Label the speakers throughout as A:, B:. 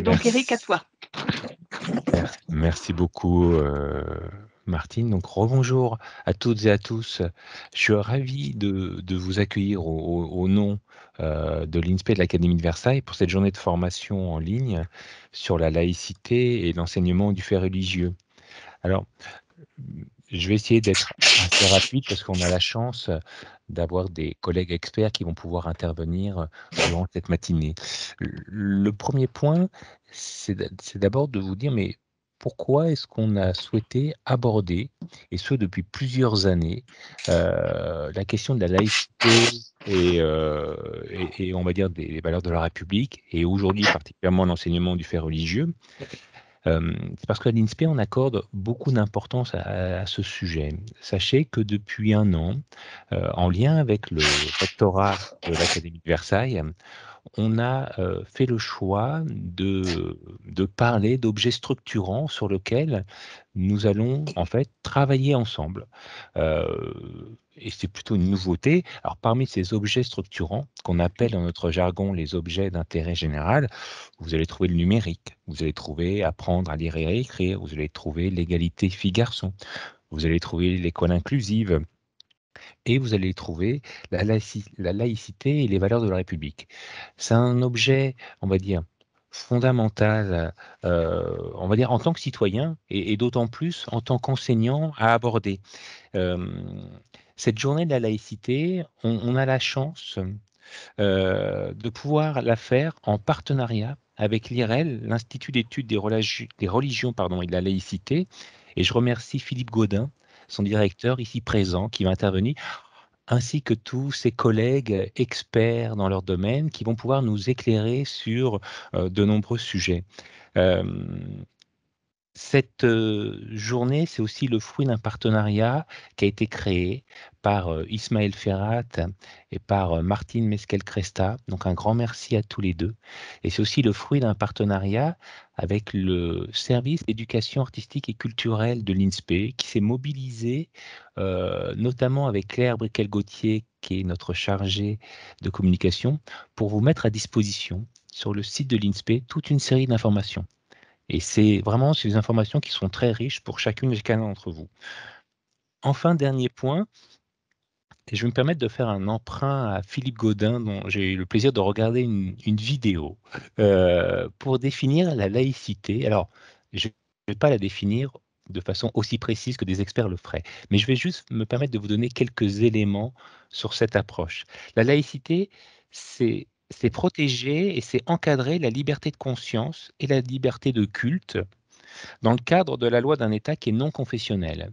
A: Donc Eric, à
B: Merci,
A: toi.
B: merci beaucoup, Martine. Donc, rebonjour à toutes et à tous. Je suis ravi de vous accueillir au nom de l'INSPE de l'Académie de Versailles pour cette journée de formation en ligne sur la laïcité et l'enseignement du fait religieux. Alors, je vais essayer d'être assez rapide parce qu'on a la chance d'avoir des collègues experts qui vont pouvoir intervenir durant cette matinée. Le premier point, c'est d'abord de vous dire, mais pourquoi est-ce qu'on a souhaité aborder, et ce depuis plusieurs années, la question de la laïcité et on va dire des valeurs de la République, et aujourd'hui particulièrement l'enseignement du fait religieux. C'est parce qu'à l'INSPE, on accorde beaucoup d'importance à ce sujet. Sachez que depuis un an, en lien avec le rectorat de l'Académie de Versailles, on a fait le choix de parler d'objets structurants sur lesquels nous allons en fait travailler ensemble. Et c'est plutôt une nouveauté. Alors parmi ces objets structurants, qu'on appelle dans notre jargon les objets d'intérêt général, vous allez trouver le numérique, vous allez trouver apprendre à lire et à écrire, vous allez trouver l'égalité filles-garçons, vous allez trouver l'école inclusive, et vous allez trouver la laïcité et les valeurs de la République. C'est un objet, on va dire, fondamental, on va dire, en tant que citoyen, et d'autant plus en tant qu'enseignant à aborder. Euh, cette journée de la laïcité, on a la chance de pouvoir la faire en partenariat avec l'IREL, l'Institut d'études des religions pardon, et de la laïcité. Et je remercie Philippe Gaudin, son directeur ici présent, qui va intervenir, ainsi que tous ses collègues experts dans leur domaine qui vont pouvoir nous éclairer sur de nombreux sujets. Euh, cette journée, c'est aussi le fruit d'un partenariat qui a été créé par Ismaël Ferrat et par Martine Mesquel-Cresta. Donc un grand merci à tous les deux. Et c'est aussi le fruit d'un partenariat avec le service d'éducation artistique et culturelle de l'INSPE qui s'est mobilisé notamment avec Claire Briquel-Gauthier, qui est notre chargée de communication, pour vous mettre à disposition sur le site de l'INSPE toute une série d'informations. Et c'est vraiment ces informations qui sont très riches pour chacune et chacun d'entre vous. Enfin, dernier point, et je vais me permettre de faire un emprunt à Philippe Gaudin, dont j'ai eu le plaisir de regarder une vidéo pour définir la laïcité. Alors, je ne vais pas la définir de façon aussi précise que des experts le feraient, mais je vais juste me permettre de vous donner quelques éléments sur cette approche. La laïcité, c'est protéger et c'est encadrer la liberté de conscience et la liberté de culte dans le cadre de la loi d'un État qui est non confessionnel.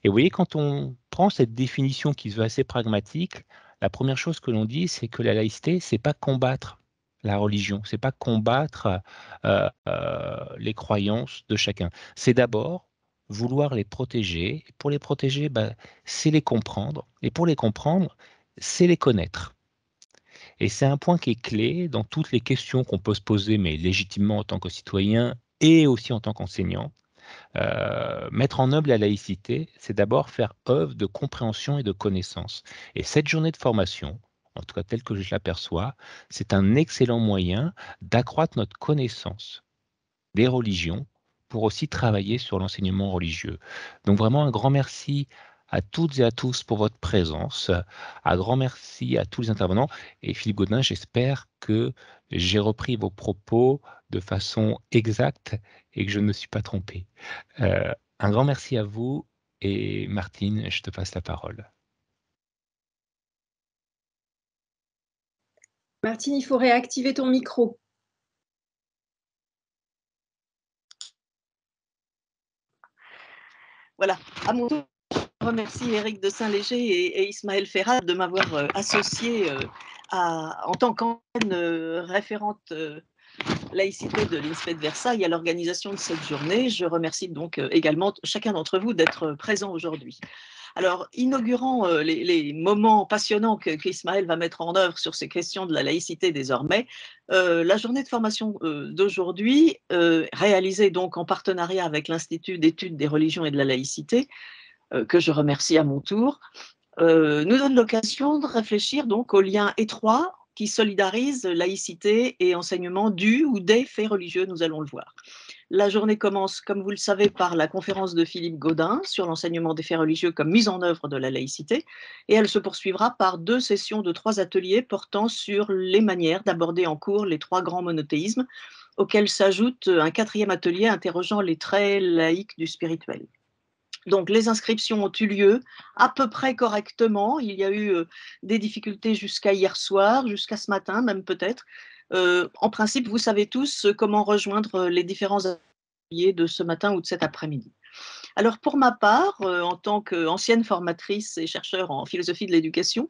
B: Et vous voyez, quand on prend cette définition qui se veut assez pragmatique, la première chose que l'on dit, c'est que la laïcité, c'est pas combattre la religion, c'est pas combattre les croyances de chacun. C'est d'abord vouloir les protéger. Et pour les protéger, c'est les comprendre. Et pour les comprendre, c'est les connaître. Et c'est un point qui est clé dans toutes les questions qu'on peut se poser, mais légitimement en tant que citoyen et aussi en tant qu'enseignant. Mettre en œuvre la laïcité, c'est d'abord faire œuvre de compréhension et de connaissance. Et cette journée de formation, en tout cas telle que je l'aperçois, c'est un excellent moyen d'accroître notre connaissance des religions pour aussi travailler sur l'enseignement religieux. Donc vraiment un grand merci à toutes et à tous pour votre présence. Un grand merci à tous les intervenants. Et Philippe Gaudin, j'espère que j'ai repris vos propos de façon exacte et que je ne me suis pas trompé. Un grand merci à vous et Martine, je te passe la parole.
C: Martine, il faut réactiver ton micro.
A: Voilà, à mon tour, je remercie Éric de Saint-Léger et Ismaël Ferrat de m'avoir associé en tant qu'ancienne référente laïcité de l'INSPE de Versailles à l'organisation de cette journée. Je remercie donc également chacun d'entre vous d'être présent aujourd'hui. Alors, inaugurant les moments passionnants qu'Ismaël va mettre en œuvre sur ces questions de la laïcité désormais, la journée de formation d'aujourd'hui, réalisée donc en partenariat avec l'Institut d'études des religions et de la laïcité, que je remercie à mon tour, nous donne l'occasion de réfléchir donc aux liens étroits qui solidarise laïcité et enseignement du ou des faits religieux, nous allons le voir. La journée commence, comme vous le savez, par la conférence de Philippe Gaudin sur l'enseignement des faits religieux comme mise en œuvre de la laïcité, et elle se poursuivra par 2 sessions de 3 ateliers portant sur les manières d'aborder en cours les 3 grands monothéismes, auxquels s'ajoute un 4e atelier interrogeant les traits laïques du spirituel. Donc les inscriptions ont eu lieu à peu près correctement. Il y a eu des difficultés jusqu'à hier soir, jusqu'à ce matin même peut-être. En principe, vous savez tous comment rejoindre les différents ateliers de ce matin ou de cet après-midi. Alors pour ma part, en tant qu'ancienne formatrice et chercheur en philosophie de l'éducation,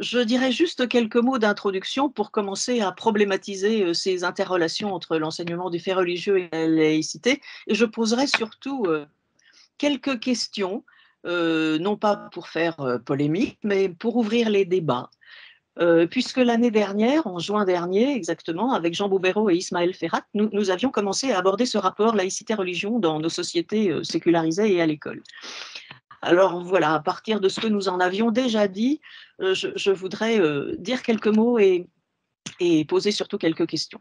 A: je dirais juste quelques mots d'introduction pour commencer à problématiser ces interrelations entre l'enseignement du fait religieux et la laïcité. Et je poserai surtout quelques questions, non pas pour faire polémique, mais pour ouvrir les débats. Puisque l'année dernière, en juin dernier exactement, avec Jean Boubereau et Ismaël Ferrat, nous avions commencé à aborder ce rapport laïcité-religion dans nos sociétés sécularisées et à l'école. Alors voilà, à partir de ce que nous en avions déjà dit, je voudrais dire quelques mots et poser surtout quelques questions.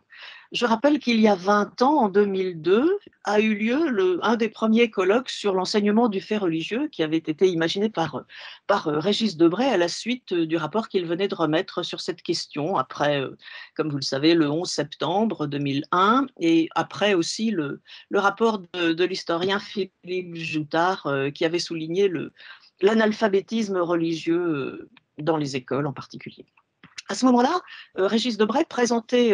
A: Je rappelle qu'il y a 20 ans, en 2002, a eu lieu un des premiers colloques sur l'enseignement du fait religieux qui avait été imaginé par Régis Debray à la suite du rapport qu'il venait de remettre sur cette question, après, comme vous le savez, le 11 septembre 2001, et après aussi le rapport de l'historien Philippe Joutard qui avait souligné l'analphabétisme religieux dans les écoles en particulier. À ce moment-là, Régis Debray présentait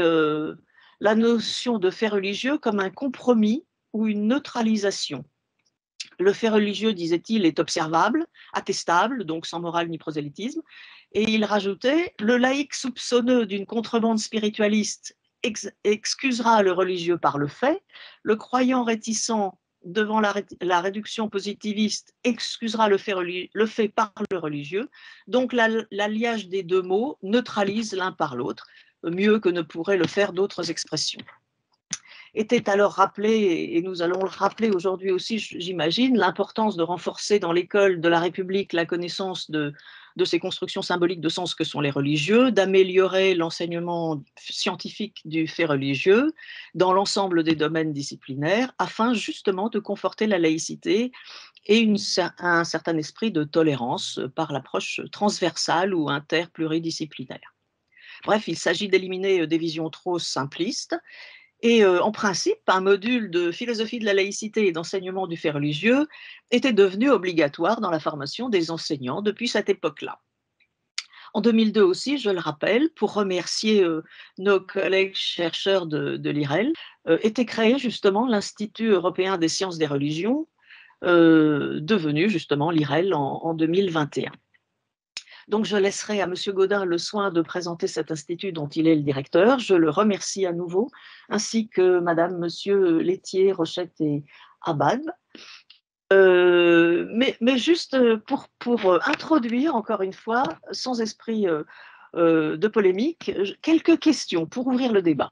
A: la notion de fait religieux comme un compromis ou une neutralisation. Le fait religieux, disait-il, est observable, attestable, donc sans morale ni prosélytisme, et il rajoutait « le laïc soupçonneux d'une contrebande spiritualiste excusera le religieux par le fait, le croyant réticent devant la réduction positiviste excusera le fait par le religieux, donc l'alliage des 2 mots neutralise l'un par l'autre, mieux que ne pourraient le faire d'autres expressions. » Était alors rappelé, et nous allons le rappeler aujourd'hui aussi, j'imagine, l'importance de renforcer dans l'école de la République la connaissance de ces constructions symboliques de sens que sont les religieux, d'améliorer l'enseignement scientifique du fait religieux dans l'ensemble des domaines disciplinaires, afin justement de conforter la laïcité et un certain esprit de tolérance par l'approche transversale ou interpluridisciplinaire. Bref, il s'agit d'éliminer des visions trop simplistes. Et en principe, un module de philosophie de la laïcité et d'enseignement du fait religieux était devenu obligatoire dans la formation des enseignants depuis cette époque-là. En 2002 aussi, je le rappelle, pour remercier nos collègues chercheurs de l'IREL, était créé justement l'Institut européen des sciences des religions, devenu justement l'IREL en 2021. Donc, je laisserai à M. Gaudin le soin de présenter cet institut dont il est le directeur. Je le remercie à nouveau, ainsi que Madame, M. Laitier, Rochette et Abad. Mais juste pour introduire, encore une fois, sans esprit de polémique, quelques questions pour ouvrir le débat,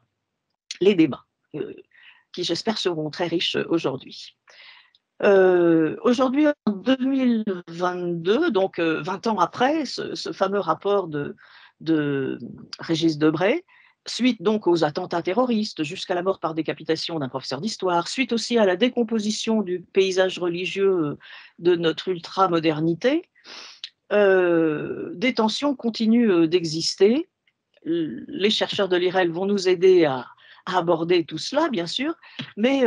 A: les débats, qui j'espère seront très riches aujourd'hui. Aujourd'hui, en 2022, donc 20 ans après ce fameux rapport de Régis Debray, suite donc aux attentats terroristes jusqu'à la mort par décapitation d'un professeur d'histoire, suite aussi à la décomposition du paysage religieux de notre ultra-modernité, des tensions continuent d'exister. Les chercheurs de l'IREL vont nous aider à aborder tout cela, bien sûr, mais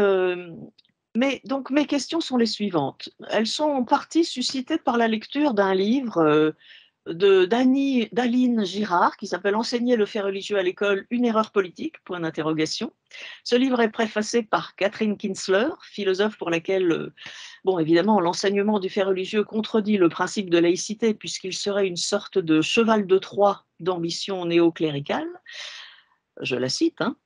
A: donc mes questions sont les suivantes. Elles sont en partie suscitées par la lecture d'un livre d'Aline Girard qui s'appelle « Enseigner le fait religieux à l'école, une erreur politique ?» point d'interrogation. Ce livre est préfacé par Catherine Kinsler, philosophe pour laquelle, bon, évidemment, l'enseignement du fait religieux contredit le principe de laïcité puisqu'il serait une sorte de cheval de Troie d'ambition néocléricale. Je la cite, hein.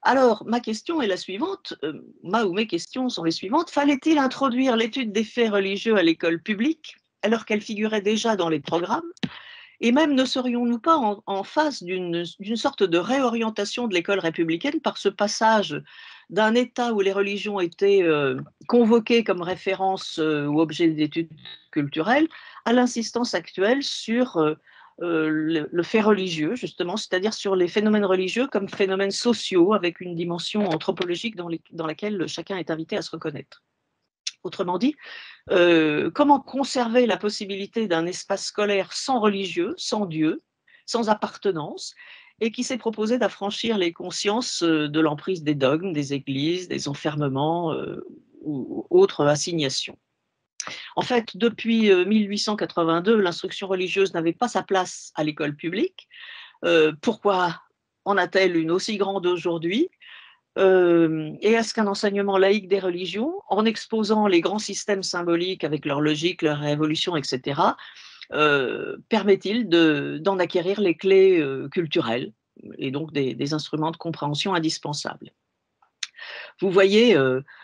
A: Alors, ma question est la suivante, mes questions sont les suivantes. Fallait-il introduire l'étude des faits religieux à l'école publique, alors qu'elle figurait déjà dans les programmes? Et même ne serions-nous pas en face d'une sorte de réorientation de l'école républicaine par ce passage d'un état où les religions étaient convoquées comme référence ou objet d'études culturelles à l'insistance actuelle sur le fait religieux, justement, c'est-à-dire sur les phénomènes religieux comme phénomènes sociaux, avec une dimension anthropologique dans laquelle chacun est invité à se reconnaître. Autrement dit, comment conserver la possibilité d'un espace scolaire sans religieux, sans Dieu, sans appartenance, et qui s'est proposé d'affranchir les consciences de l'emprise des dogmes, des églises, des enfermements ou autres assignations. En fait, depuis 1882, l'instruction religieuse n'avait pas sa place à l'école publique. Pourquoi en a-t-elle une aussi grande aujourd'hui ? Et est-ce qu'un enseignement laïque des religions, en exposant les grands systèmes symboliques avec leur logique, leur révolution, etc., permet-il d'en acquérir les clés culturelles et donc des instruments de compréhension indispensables? Vous voyez,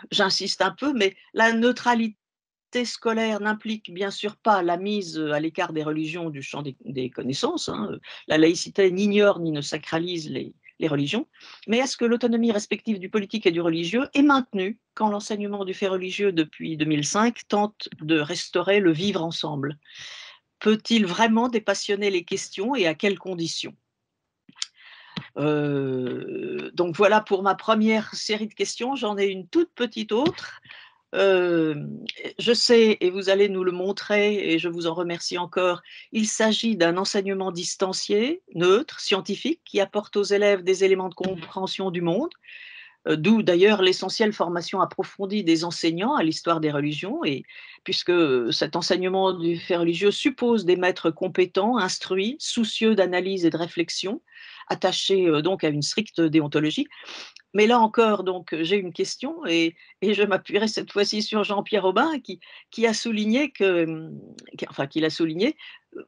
A: j'insiste un peu, mais la neutralité scolaire n'implique bien sûr pas la mise à l'écart des religions du champ des connaissances. Hein. La laïcité n'ignore ni ne sacralise les religions. Mais est-ce que l'autonomie respective du politique et du religieux est maintenue quand l'enseignement du fait religieux depuis 2005 tente de restaurer le vivre ensemble? Peut-il vraiment dépassionner les questions et à quelles conditions? Donc voilà pour ma première série de questions. J'en ai une toute petite autre. Je sais, et vous allez nous le montrer, et je vous en remercie encore, il s'agit d'un enseignement distancié, neutre, scientifique, qui apporte aux élèves des éléments de compréhension du monde, d'où d'ailleurs l'essentielle formation approfondie des enseignants à l'histoire des religions, et puisque cet enseignement du fait religieux suppose des maîtres compétents, instruits, soucieux d'analyse et de réflexion, attachés donc à une stricte déontologie. Mais là encore, donc, j'ai une question et je m'appuierai cette fois-ci sur Jean-Pierre Aubin qui a souligné qu'il a souligné,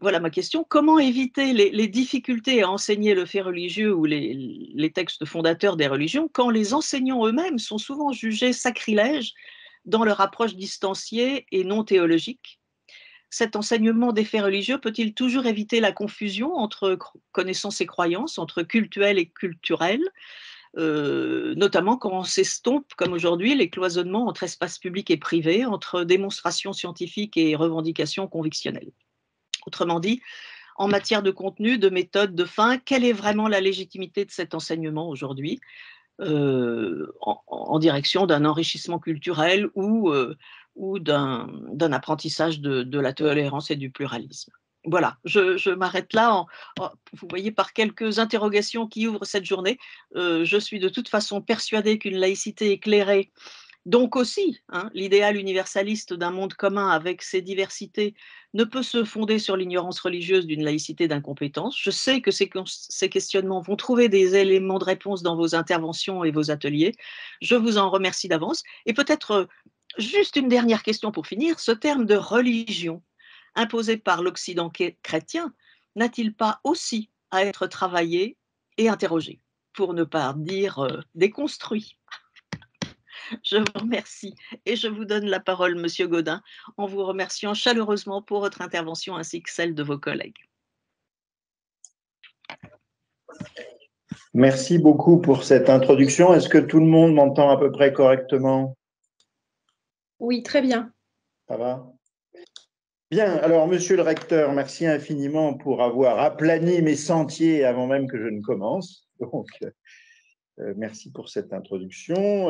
A: voilà ma question, comment éviter les difficultés à enseigner le fait religieux ou les textes fondateurs des religions quand les enseignants eux-mêmes sont souvent jugés sacrilèges dans leur approche distanciée et non théologique? Cet enseignement des faits religieux peut-il toujours éviter la confusion entre connaissance et croyance, entre cultuel et culturel? Notamment quand on s'estompe, comme aujourd'hui, les cloisonnements entre espace public et privé, entre démonstrations scientifiques et revendications convictionnelles. Autrement dit, en matière de contenu, de méthode, de fin, quelle est vraiment la légitimité de cet enseignement aujourd'hui en direction d'un enrichissement culturel ou d'un apprentissage de la tolérance et du pluralisme? Voilà, je m'arrête là. Vous voyez, par quelques interrogations qui ouvrent cette journée, je suis de toute façon persuadée qu'une laïcité éclairée, donc aussi, hein, l'idéal universaliste d'un monde commun avec ses diversités, ne peut se fonder sur l'ignorance religieuse d'une laïcité d'incompétence. Je sais que ces questionnements vont trouver des éléments de réponse dans vos interventions et vos ateliers. Je vous en remercie d'avance. Et peut-être juste une dernière question pour finir. Ce terme de religion imposé par l'Occident chrétien n'a-t-il pas aussi à être travaillé et interrogé, pour ne pas dire déconstruit? Je vous remercie et je vous donne la parole, Monsieur Gaudin, en vous remerciant chaleureusement pour votre intervention ainsi que celle de vos collègues.
D: Merci beaucoup pour cette introduction. Est-ce que tout le monde m'entend à peu près correctement?
C: Oui, très bien.
D: Ça va? Bien, alors Monsieur le recteur, merci infiniment pour avoir aplani mes sentiers avant même que je ne commence. Donc, merci pour cette introduction.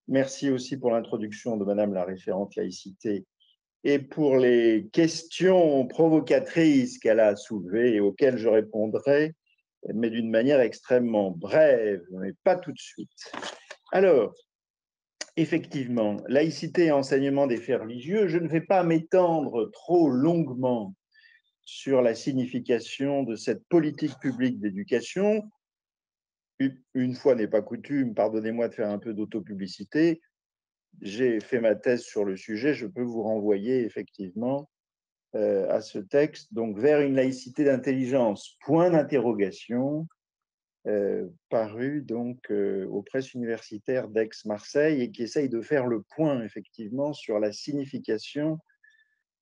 D: Merci aussi pour l'introduction de Madame la référente laïcité et pour les questions provocatrices qu'elle a soulevées et auxquelles je répondrai, mais d'une manière extrêmement brève, mais pas tout de suite. Alors, effectivement, laïcité et enseignement des faits religieux, je ne vais pas m'étendre trop longuement sur la signification de cette politique publique d'éducation. Une fois n'est pas coutume, pardonnez-moi de faire un peu d'autopublicité, j'ai fait ma thèse sur le sujet, je peux vous renvoyer effectivement à ce texte, donc vers une laïcité d'intelligence, point d'interrogation, paru donc aux presses universitaires d'Aix-Marseille et qui essaye de faire le point effectivement sur la signification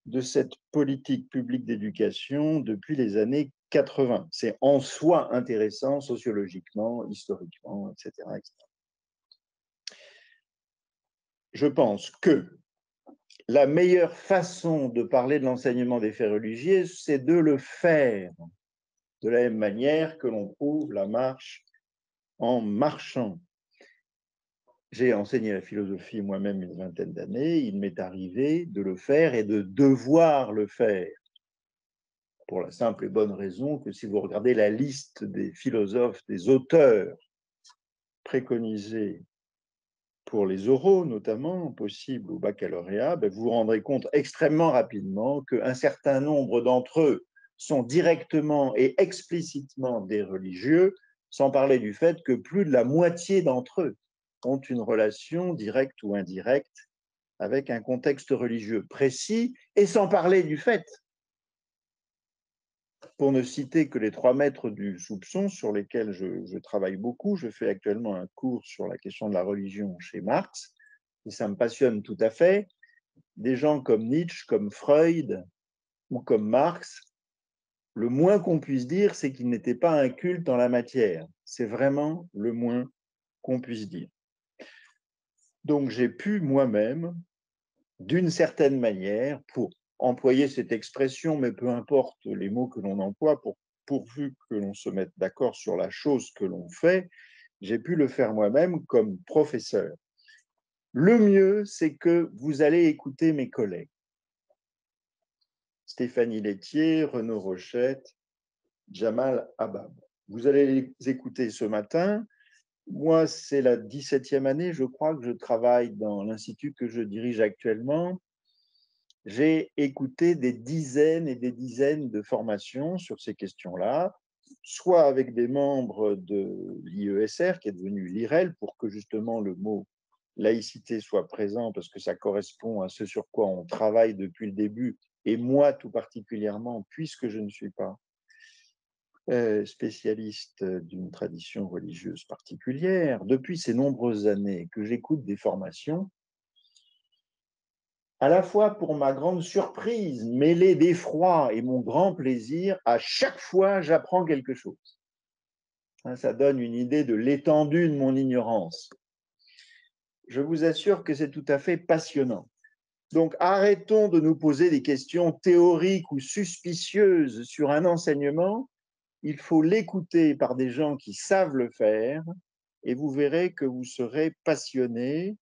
D: de cette politique publique d'éducation depuis les années 80. C'est en soi intéressant sociologiquement, historiquement, etc., etc. Je pense que la meilleure façon de parler de l'enseignement des faits religieux, c'est de le faire, de la même manière que l'on prouve la marche en marchant. J'ai enseigné la philosophie moi-même une vingtaine d'années, il m'est arrivé de le faire et de devoir le faire, pour la simple et bonne raison que si vous regardez la liste des philosophes, des auteurs préconisés pour les oraux notamment, possibles au baccalauréat, vous vous rendrez compte extrêmement rapidement qu'un certain nombre d'entre eux sont directement et explicitement des religieux, sans parler du fait que plus de la moitié d'entre eux ont une relation directe ou indirecte avec un contexte religieux précis, et sans parler du fait, pour ne citer que les 3 maîtres du soupçon sur lesquels je travaille beaucoup, je fais actuellement un cours sur la question de la religion chez Marx, et ça me passionne tout à fait. Des gens comme Nietzsche, comme Freud ou comme Marx, le moins qu'on puisse dire, c'est qu'ils n'étaient pas incultes en la matière. C'est vraiment le moins qu'on puisse dire. Donc j'ai pu moi-même, d'une certaine manière, pour employer cette expression, mais peu importe les mots que l'on emploie, pourvu que l'on se mette d'accord sur la chose que l'on fait, j'ai pu le faire moi-même comme professeur. Le mieux, c'est que vous allez écouter mes collègues. Stéphanie Laitier, Renaud Rochette, Jamal Habab. Vous allez les écouter ce matin. Moi, c'est la 17e année, je crois, que je travaille dans l'institut que je dirige actuellement. J'ai écouté des dizaines et des dizaines de formations sur ces questions-là, soit avec des membres de l'IESR, qui est devenu l'IREL, pour que justement le mot laïcité soit présent, parce que ça correspond à ce sur quoi on travaille depuis le début, et moi tout particulièrement, puisque je ne suis pas spécialiste d'une tradition religieuse particulière, depuis ces nombreuses années que j'écoute des formations, à la fois pour ma grande surprise, mêlée d'effroi et mon grand plaisir, à chaque fois j'apprends quelque chose. Ça donne une idée de l'étendue de mon ignorance. Je vous assure que c'est tout à fait passionnant. Donc arrêtons de nous poser des questions théoriques ou suspicieuses sur un enseignement. Il faut l'écouter par des gens qui savent le faire, et vous verrez que vous serez passionné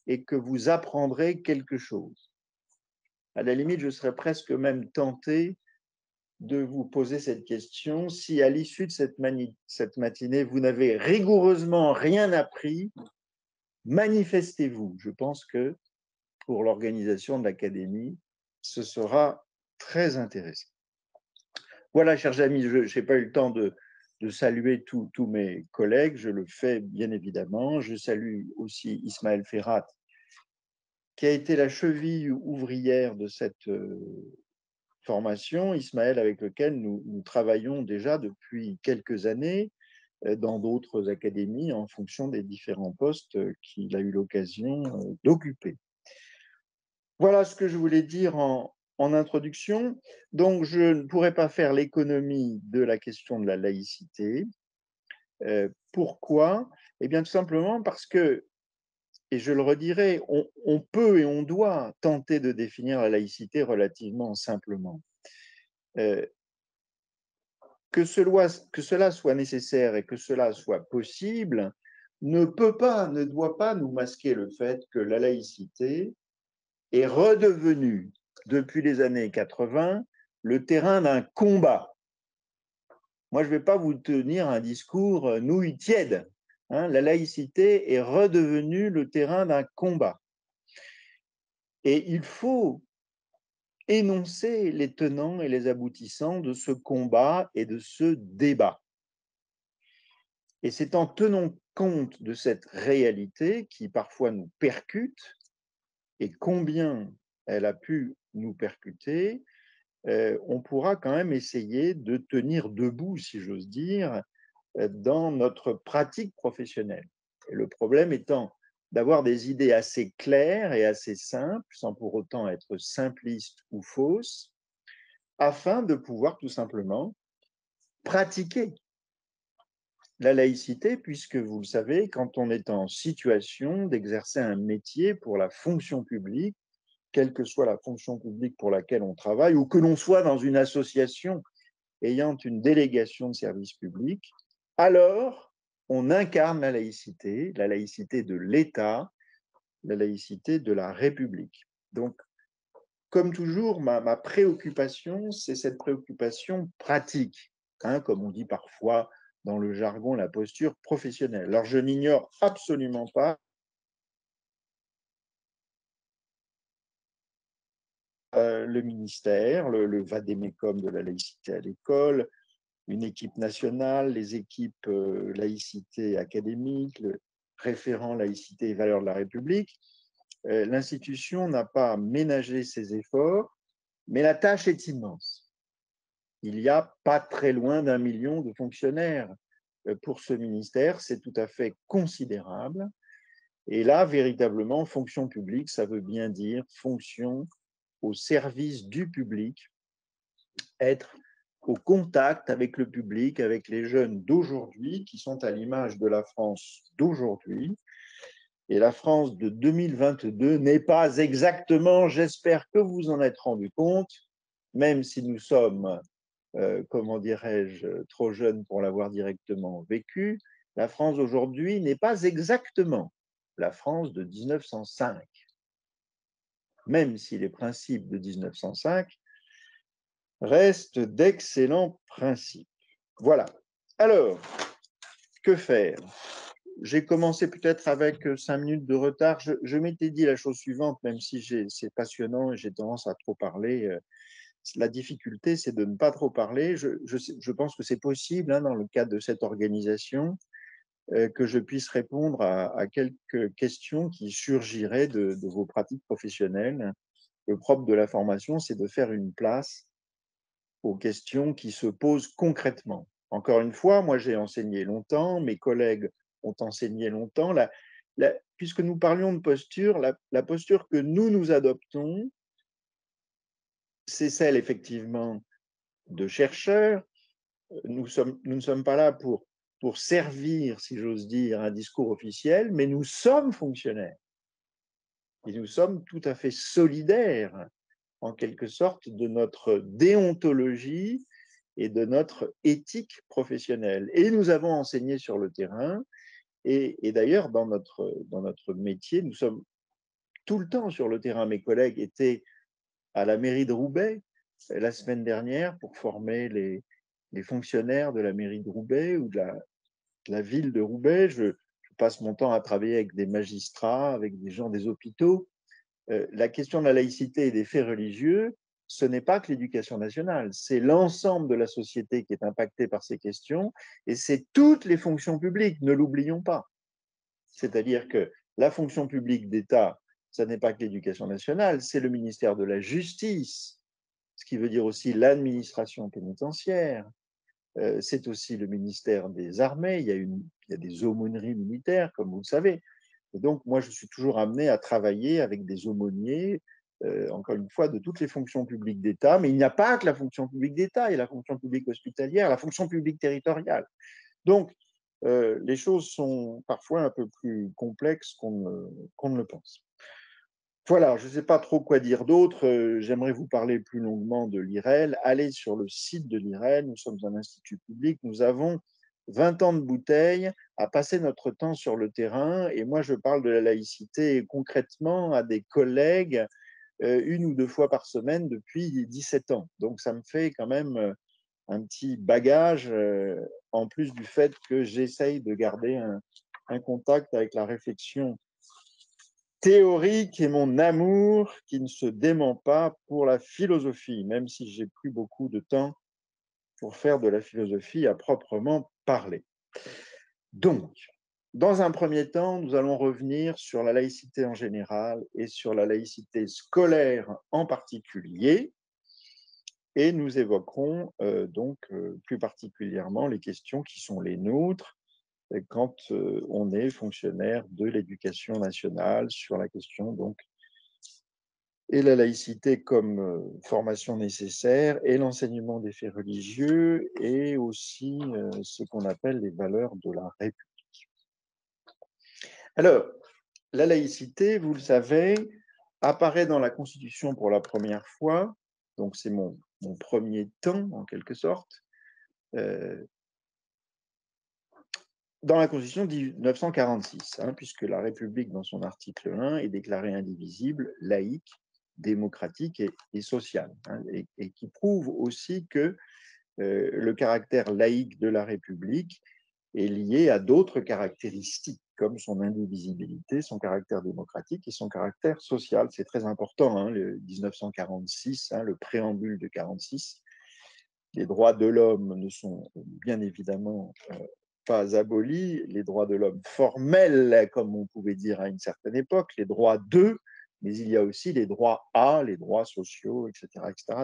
D: et que vous apprendrez quelque chose. À la limite, je serais presque même tenté de vous poser cette question. Si à l'issue de cette matinée, vous n'avez rigoureusement rien appris, manifestez-vous. Je pense que pour l'organisation de l'académie, ce sera très intéressant. Voilà, chers amis, je n'ai pas eu le temps de saluer tous mes collègues. Je le fais bien évidemment. Je salue aussi Ismaël Ferrat, qui a été la cheville ouvrière de cette formation. Ismaël, avec lequel nous travaillons déjà depuis quelques années dans d'autres académies en fonction des différents postes qu'il a eu l'occasion d'occuper. Voilà ce que je voulais dire en introduction. Donc, je ne pourrais pas faire l'économie de la question de la laïcité. Pourquoi? Eh bien, tout simplement parce que, et je le redirai, on peut et on doit tenter de définir la laïcité relativement simplement. Que cela soit nécessaire et que cela soit possible ne doit pas nous masquer le fait que la laïcité est redevenue, depuis les années 80, le terrain d'un combat. Moi, je ne vais pas vous tenir un discours nouille tiède. La laïcité est redevenue le terrain d'un combat. Et il faut énoncer les tenants et les aboutissants de ce combat et de ce débat. Et c'est en tenant compte de cette réalité qui parfois nous percute, et combien elle a pu nous percuter, on pourra quand même essayer de tenir debout, si j'ose dire, dans notre pratique professionnelle. Et le problème étant d'avoir des idées assez claires et assez simples, sans pour autant être simpliste ou fausse, afin de pouvoir tout simplement pratiquer la laïcité, puisque vous le savez, quand on est en situation d'exercer un métier pour la fonction publique, quelle que soit la fonction publique pour laquelle on travaille, ou que l'on soit dans une association ayant une délégation de service public, alors on incarne la laïcité de l'État, la laïcité de la République. Donc, comme toujours, ma préoccupation, c'est cette préoccupation pratique, hein, comme on dit parfois dans le jargon, la posture professionnelle. Alors, je n'ignore absolument pas le ministère, le vadémécum de la laïcité à l'école, une équipe nationale, les équipes laïcité académique, le référent laïcité et valeurs de la République. L'institution n'a pas ménagé ses efforts, mais la tâche est immense. Il y a pas très loin d'1 million de fonctionnaires pour ce ministère, c'est tout à fait considérable. Et là, véritablement, fonction publique, ça veut bien dire fonction au service du public, être au contact avec le public, avec les jeunes d'aujourd'hui, qui sont à l'image de la France d'aujourd'hui. Et la France de 2022 n'est pas exactement, j'espère que vous en êtes rendu compte, même si nous sommes, comment dirais-je, trop jeunes pour l'avoir directement vécu, la France d'aujourd'hui n'est pas exactement la France de 1905, même si les principes de 1905 restent d'excellents principes. Voilà. Alors, que faire? J'ai commencé peut-être avec 5 minutes de retard. Je m'étais dit la chose suivante, même si c'est passionnant et j'ai tendance à trop parler. La difficulté, c'est de ne pas trop parler. Je pense que c'est possible, hein, dans le cadre de cette organisation, que je puisse répondre à quelques questions qui surgiraient de vos pratiques professionnelles. Le propre de la formation, c'est de faire une place aux questions qui se posent concrètement. Encore une fois, moi j'ai enseigné longtemps, mes collègues ont enseigné longtemps. Puisque nous parlions de posture, la posture que nous adoptons, c'est celle effectivement de chercheurs. Nous ne sommes pas là pour servir, si j'ose dire, un discours officiel, mais nous sommes fonctionnaires. Et nous sommes tout à fait solidaires, en quelque sorte, de notre déontologie et de notre éthique professionnelle. Et nous avons enseigné sur le terrain, et d'ailleurs, dans notre métier, nous sommes tout le temps sur le terrain. Mes collègues étaient à la mairie de Roubaix la semaine dernière pour former les fonctionnaires de la mairie de Roubaix ou de la ville de Roubaix. Je passe mon temps à travailler avec des magistrats, avec des gens des hôpitaux. La question de la laïcité et des faits religieux, ce n'est pas que l'éducation nationale, c'est l'ensemble de la société qui est impactée par ces questions, et c'est toutes les fonctions publiques, ne l'oublions pas. C'est-à-dire que la fonction publique d'État, ce n'est pas que l'éducation nationale, c'est le ministère de la Justice, ce qui veut dire aussi l'administration pénitentiaire, c'est aussi le ministère des Armées, il y a des aumôneries militaires, comme vous le savez. Et donc, moi, je suis toujours amené à travailler avec des aumôniers, encore une fois, de toutes les fonctions publiques d'État, mais il n'y a pas que la fonction publique d'État, il y a la fonction publique hospitalière, la fonction publique territoriale. Donc, les choses sont parfois un peu plus complexes qu'on ne le pense. Voilà, je ne sais pas trop quoi dire d'autre. J'aimerais vous parler plus longuement de l'IREL. Allez sur le site de l'IREL, nous sommes un institut public, nous avons 20 ans de bouteille à passer notre temps sur le terrain. Et moi, je parle de la laïcité concrètement à des collègues 1 ou 2 fois par semaine depuis 17 ans. Donc, ça me fait quand même un petit bagage, en plus du fait que j'essaye de garder un contact avec la réflexion théorique et mon amour qui ne se dément pas pour la philosophie, même si j'ai plus beaucoup de temps pour faire de la philosophie à proprement parler. Donc, dans un premier temps, nous allons revenir sur la laïcité en général et sur la laïcité scolaire en particulier, et nous évoquerons donc plus particulièrement les questions qui sont les nôtres quand on est fonctionnaire de l'éducation nationale sur la question donc et la laïcité comme formation nécessaire et l'enseignement des faits religieux et aussi ce qu'on appelle les valeurs de la République. Alors, la laïcité, vous le savez, apparaît dans la Constitution pour la première fois, donc c'est mon premier temps en quelque sorte, dans la Constitution de 1946, puisque la République, dans son article 1, est déclarée indivisible, laïque, démocratique et sociale, et qui prouve aussi que le caractère laïque de la République est lié à d'autres caractéristiques, comme son indivisibilité, son caractère démocratique et son caractère social. C'est très important, le 1946, le préambule de 46. Les droits de l'homme ne sont bien évidemment pas abolis, les droits de l'homme formels, comme on pouvait dire à une certaine époque, les droits d'eux, mais il y a aussi les droits à, les droits sociaux, etc.,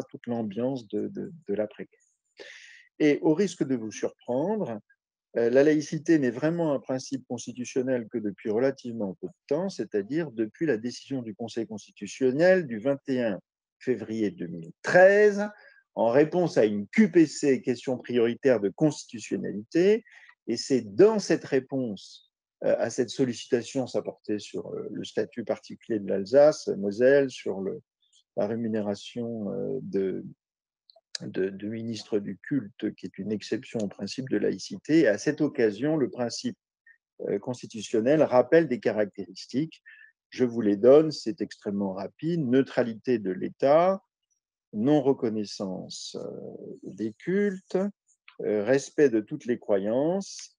D: toute l'ambiance de l'après-guerre. Et au risque de vous surprendre, la laïcité n'est vraiment un principe constitutionnel que depuis relativement peu de temps, c'est-à-dire depuis la décision du Conseil constitutionnel du 21 février 2013, en réponse à une QPC, question prioritaire de constitutionnalité. Et c'est dans cette réponse à cette sollicitation, ça portait sur le statut particulier de l'Alsace, Moselle, sur la rémunération de ministre du culte, qui est une exception au principe de laïcité. Et à cette occasion, le principe constitutionnel rappelle des caractéristiques. Je vous les donne, c'est extrêmement rapide. Neutralité de l'État, non-reconnaissance des cultes, respect de toutes les croyances,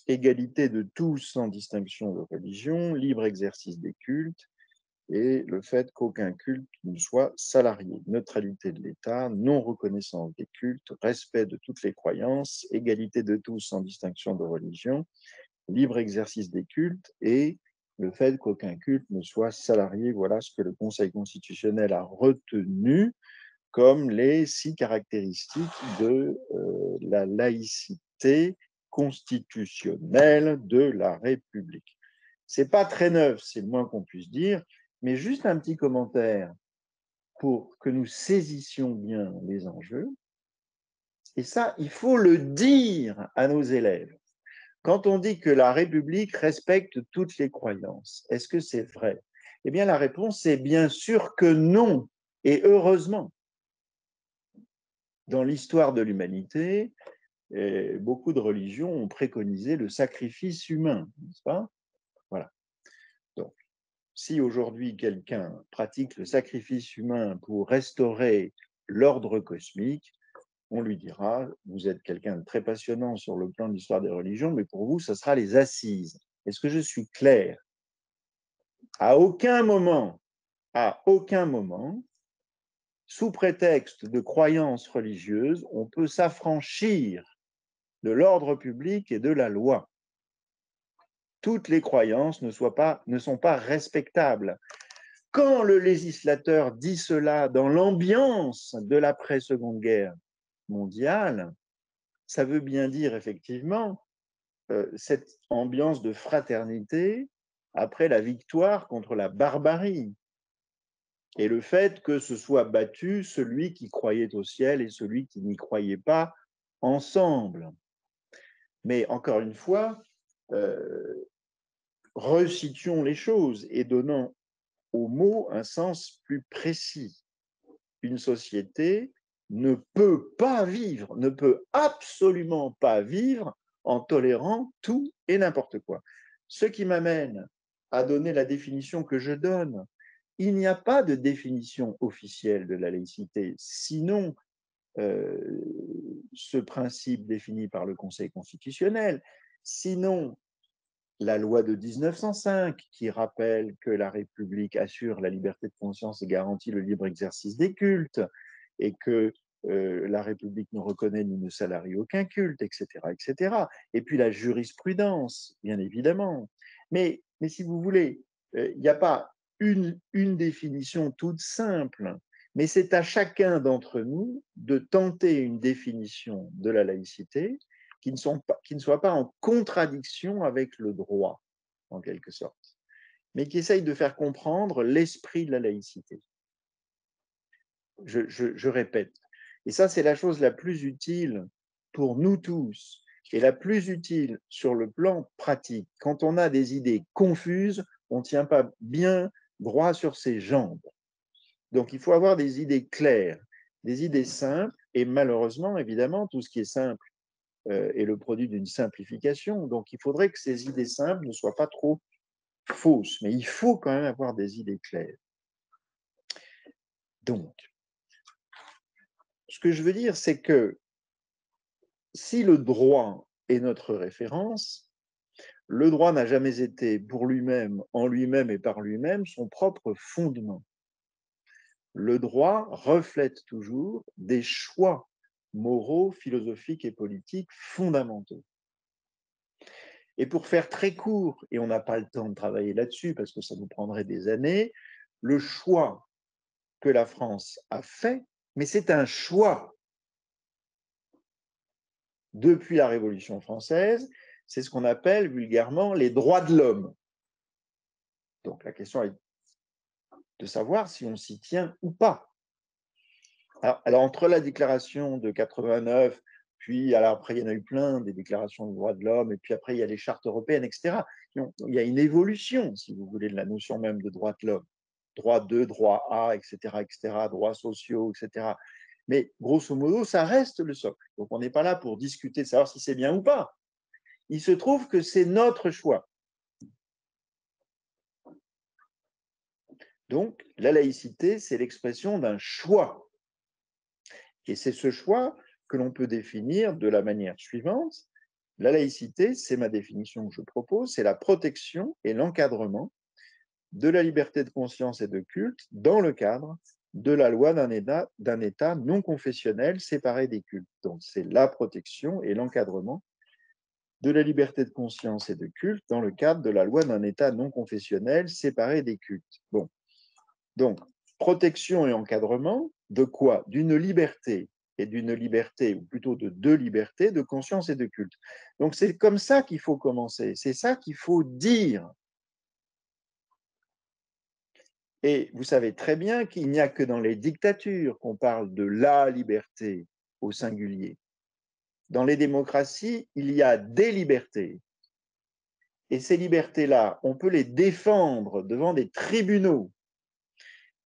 D: égalité de tous sans distinction de religion, libre exercice des cultes, et le fait qu'aucun culte ne soit salarié. Neutralité de l'État, non-reconnaissance des cultes, respect de toutes les croyances, égalité de tous sans distinction de religion, libre exercice des cultes et le fait qu'aucun culte ne soit salarié. Voilà ce que le Conseil constitutionnel a retenu comme les 6 caractéristiques de la laïcité constitutionnelle de la République. Ce n'est pas très neuf, c'est le moins qu'on puisse dire, mais juste un petit commentaire pour que nous saisissions bien les enjeux. Et ça, il faut le dire à nos élèves. Quand on dit que la République respecte toutes les croyances, est-ce que c'est vrai? Eh bien, la réponse est bien sûr que non, et heureusement. Dans l'histoire de l'humanité, beaucoup de religions ont préconisé le sacrifice humain, n'est-ce pas? Voilà. Donc, si aujourd'hui quelqu'un pratique le sacrifice humain pour restaurer l'ordre cosmique, on lui dira, vous êtes quelqu'un de très passionnant sur le plan de l'histoire des religions, mais pour vous, ce sera les assises. Est-ce que je suis clair? À aucun moment, sous prétexte de croyances religieuses, on peut s'affranchir de l'ordre public et de la loi. Toutes les croyances ne sont pas respectables. Quand le législateur dit cela dans l'ambiance de l'après-Seconde Guerre mondiale, ça veut bien dire effectivement cette ambiance de fraternité après la victoire contre la barbarie et le fait que ce soit battu celui qui croyait au ciel et celui qui n'y croyait pas ensemble. Mais encore une fois, resituons les choses et donnons au mot un sens plus précis. Une société ne peut absolument pas vivre en tolérant tout et n'importe quoi. Ce qui m'amène à donner la définition que je donne. Il n'y a pas de définition officielle de la laïcité, sinon ce principe défini par le Conseil constitutionnel, sinon la loi de 1905 qui rappelle que la République assure la liberté de conscience et garantit le libre exercice des cultes et que la République ne reconnaît ni ne salarie aucun culte, etc., etc. Et puis la jurisprudence, bien évidemment. Mais si vous voulez, il n'y a pas une définition toute simple, mais c'est à chacun d'entre nous de tenter une définition de la laïcité qui ne soit pas en contradiction avec le droit, en quelque sorte, mais qui essaye de faire comprendre l'esprit de la laïcité. Je répète, et ça c'est la chose la plus utile pour nous tous, et la plus utile sur le plan pratique. Quand on a des idées confuses, on ne tient pas bien droit sur ses jambes. Donc, il faut avoir des idées claires, des idées simples, et malheureusement, évidemment, tout ce qui est simple est le produit d'une simplification. Donc, il faudrait que ces idées simples ne soient pas trop fausses, mais il faut quand même avoir des idées claires. Donc, ce que je veux dire, c'est que si le droit est notre référence, le droit n'a jamais été pour lui-même, en lui-même et par lui-même, son propre fondement. Le droit reflète toujours des choix moraux, philosophiques et politiques fondamentaux. Et pour faire très court, et on n'a pas le temps de travailler là-dessus parce que ça nous prendrait des années, le choix que la France a fait, mais c'est un choix depuis la Révolution française, c'est ce qu'on appelle vulgairement les droits de l'homme. Donc la question est de savoir si on s'y tient ou pas. Alors, entre la déclaration de 89, puis alors après il y en a eu plein, des déclarations des droits de l'homme, et puis après il y a les chartes européennes, etc. Il y a une évolution, si vous voulez, de la notion même de droits de l'homme. Droit 2, droit A, etc., droits sociaux, etc. Mais grosso modo, ça reste le socle. Donc on n'est pas là pour discuter de savoir si c'est bien ou pas. Il se trouve que c'est notre choix. Donc, la laïcité, c'est l'expression d'un choix. Et c'est ce choix que l'on peut définir de la manière suivante. La laïcité, c'est ma définition que je propose, c'est la protection et l'encadrement de la liberté de conscience et de culte dans le cadre de la loi d'un État non confessionnel séparé des cultes. Donc, c'est la protection et l'encadrement de la liberté de conscience et de culte dans le cadre de la loi d'un État non confessionnel séparé des cultes. Bon. Donc, protection et encadrement de quoi? D'une liberté, et d'une liberté, ou plutôt de deux libertés, de conscience et de culte. Donc, c'est comme ça qu'il faut commencer, c'est ça qu'il faut dire. Et vous savez très bien qu'il n'y a que dans les dictatures qu'on parle de la liberté au singulier. Dans les démocraties, il y a des libertés. Et ces libertés-là, on peut les défendre devant des tribunaux.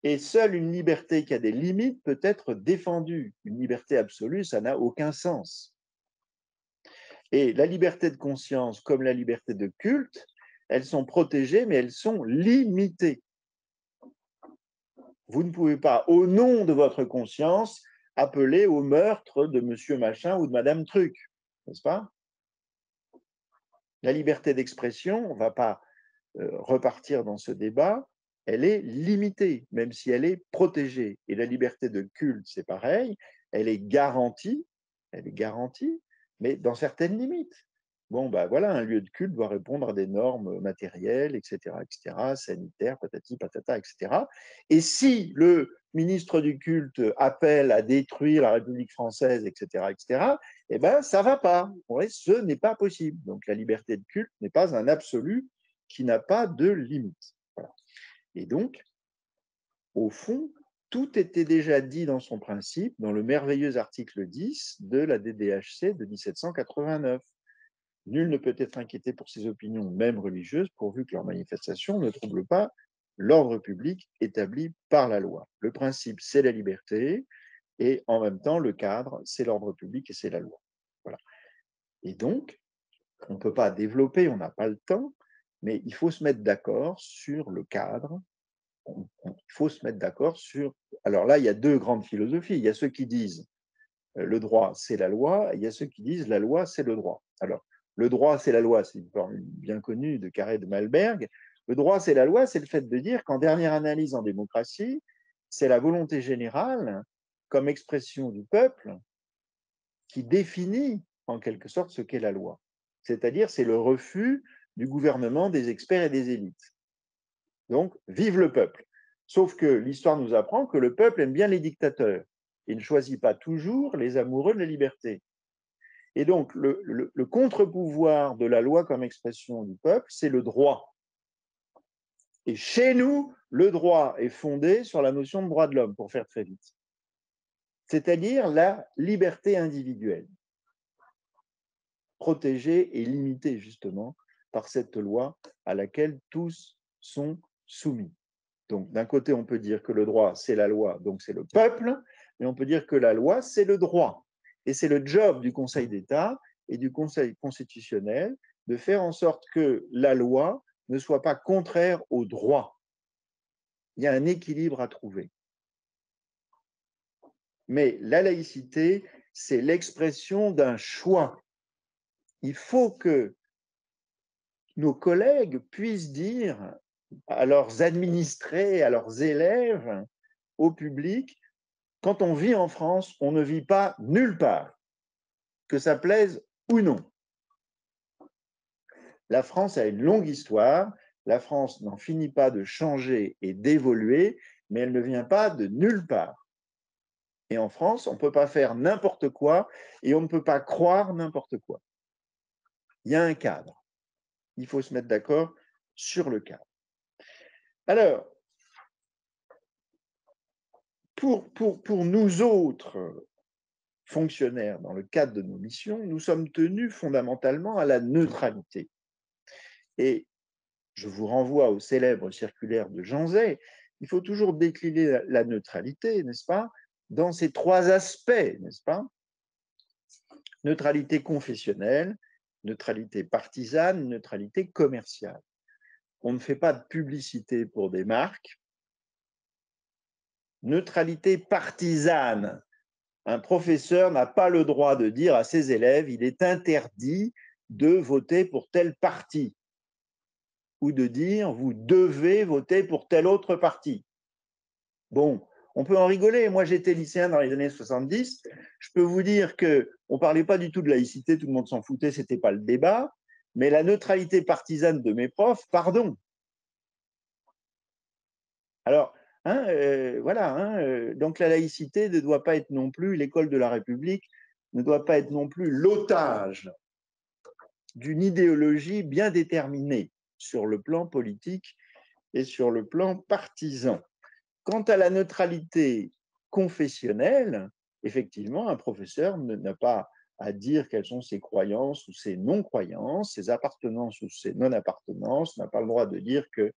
D: Et seule une liberté qui a des limites peut être défendue. Une liberté absolue, ça n'a aucun sens. Et la liberté de conscience, comme la liberté de culte, elles sont protégées, mais elles sont limitées. Vous ne pouvez pas, au nom de votre conscience, appeler au meurtre de monsieur machin ou de madame truc, n'est-ce pas? La liberté d'expression, on ne va pas repartir dans ce débat, elle est limitée, même si elle est protégée. Et la liberté de culte, c'est pareil, elle est garantie, mais dans certaines limites. Bon, ben voilà, un lieu de culte doit répondre à des normes matérielles, etc., sanitaires, patati, patata, etc. Et si le ministre du culte appelle à détruire la République française, etc., eh ben, ça ne va pas. Ouais, ce n'est pas possible. Donc, la liberté de culte n'est pas un absolu qui n'a pas de limite. Voilà. Et donc, au fond, tout était déjà dit dans son principe, dans le merveilleux article 10 de la DDHC de 1789. Nul ne peut être inquiété pour ses opinions, même religieuses, pourvu que leurs manifestations ne troublent pas l'ordre public établi par la loi. Le principe, c'est la liberté, et en même temps, le cadre, c'est l'ordre public et c'est la loi. Voilà. Et donc, on ne peut pas développer, on n'a pas le temps, mais il faut se mettre d'accord sur le cadre. Il faut se mettre d'accord sur... Alors là, il y a deux grandes philosophies. Il y a ceux qui disent le droit, c'est la loi, et il y a ceux qui disent la loi, c'est le droit. Alors, le droit, c'est la loi, c'est une formule bien connue de Carré de Malberg. Le droit, c'est la loi, c'est le fait de dire qu'en dernière analyse en démocratie, c'est la volonté générale comme expression du peuple qui définit en quelque sorte ce qu'est la loi. C'est-à-dire, c'est le refus du gouvernement des experts et des élites. Donc, vive le peuple. Sauf que l'histoire nous apprend que le peuple aime bien les dictateurs. Il ne choisit pas toujours les amoureux de la liberté. Et donc, le contre-pouvoir de la loi comme expression du peuple, c'est le droit. Et chez nous, le droit est fondé sur la notion de droit de l'homme, pour faire très vite. C'est-à-dire la liberté individuelle, protégée et limitée justement par cette loi à laquelle tous sont soumis. Donc, d'un côté, on peut dire que le droit, c'est la loi, donc c'est le peuple, mais on peut dire que la loi, c'est le droit. Et c'est le job du Conseil d'État et du Conseil constitutionnel de faire en sorte que la loi ne soit pas contraire au droit. Il y a un équilibre à trouver. Mais la laïcité, c'est l'expression d'un choix. Il faut que nos collègues puissent dire à leurs administrés, à leurs élèves, au public, quand on vit en France, on ne vit pas nulle part, que ça plaise ou non. La France a une longue histoire, la France n'en finit pas de changer et d'évoluer, mais elle ne vient pas de nulle part. Et en France, on ne peut pas faire n'importe quoi et on ne peut pas croire n'importe quoi. Il y a un cadre. Il faut se mettre d'accord sur le cadre. Alors, pour nous autres fonctionnaires, dans le cadre de nos missions, nous sommes tenus fondamentalement à la neutralité. Et je vous renvoie au célèbre circulaire de Jean Zay, il faut toujours décliner la neutralité, n'est-ce pas, dans ces trois aspects, n'est-ce pas? Neutralité confessionnelle, neutralité partisane, neutralité commerciale. On ne fait pas de publicité pour des marques. Neutralité partisane. Un professeur n'a pas le droit de dire à ses élèves il est interdit de voter pour tel parti ou de dire vous devez voter pour tel autre parti. Bon, on peut en rigoler. Moi, j'étais lycéen dans les années 70. Je peux vous dire qu'on ne parlait pas du tout de laïcité, tout le monde s'en foutait, ce n'était pas le débat. Mais la neutralité partisane de mes profs, pardon. Alors, donc la laïcité ne doit pas être non plus, l'école de la République ne doit pas être non plus l'otage d'une idéologie bien déterminée sur le plan politique et sur le plan partisan. Quant à la neutralité confessionnelle, effectivement, un professeur n'a pas à dire quelles sont ses croyances ou ses non-croyances, ses appartenances ou ses non-appartenances, n'a pas le droit de dire que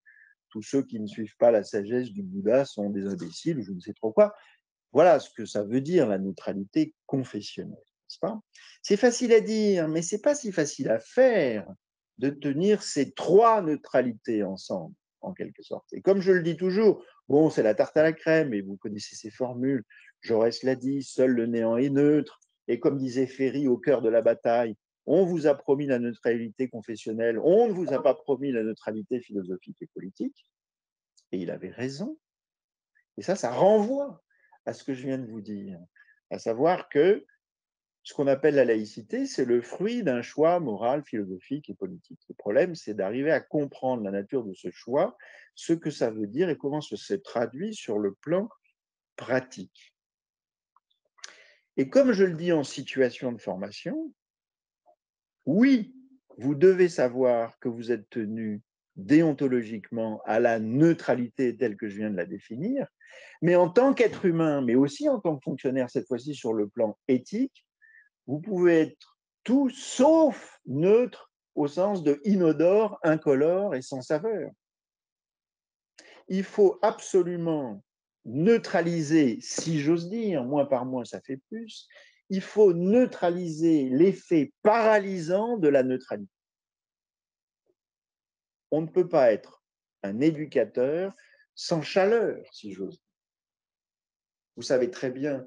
D: tous ceux qui ne suivent pas la sagesse du Bouddha sont des imbéciles ou je ne sais trop quoi. Voilà ce que ça veut dire la neutralité confessionnelle, n'est-ce pas? C'est facile à dire, mais ce n'est pas si facile à faire de tenir ces trois neutralités ensemble, en quelque sorte. Et comme je le dis toujours, bon, c'est la tarte à la crème, et vous connaissez ces formules, Jaurès l'a dit, seul le néant est neutre, et comme disait Ferry au cœur de la bataille, on vous a promis la neutralité confessionnelle, on ne vous a pas promis la neutralité philosophique et politique, et il avait raison. Et ça renvoie à ce que je viens de vous dire, à savoir que ce qu'on appelle la laïcité, c'est le fruit d'un choix moral, philosophique et politique. Le problème, c'est d'arriver à comprendre la nature de ce choix, ce que ça veut dire et comment ça se traduit sur le plan pratique. Et comme je le dis en situation de formation, oui, vous devez savoir que vous êtes tenu déontologiquement à la neutralité telle que je viens de la définir, mais en tant qu'être humain, mais aussi en tant que fonctionnaire, cette fois-ci sur le plan éthique, vous pouvez être tout sauf neutre au sens de inodore, incolore et sans saveur. Il faut absolument neutraliser, si j'ose dire, moins par moins ça fait plus, il faut neutraliser l'effet paralysant de la neutralité. On ne peut pas être un éducateur sans chaleur, si j'ose dire. Vous savez très bien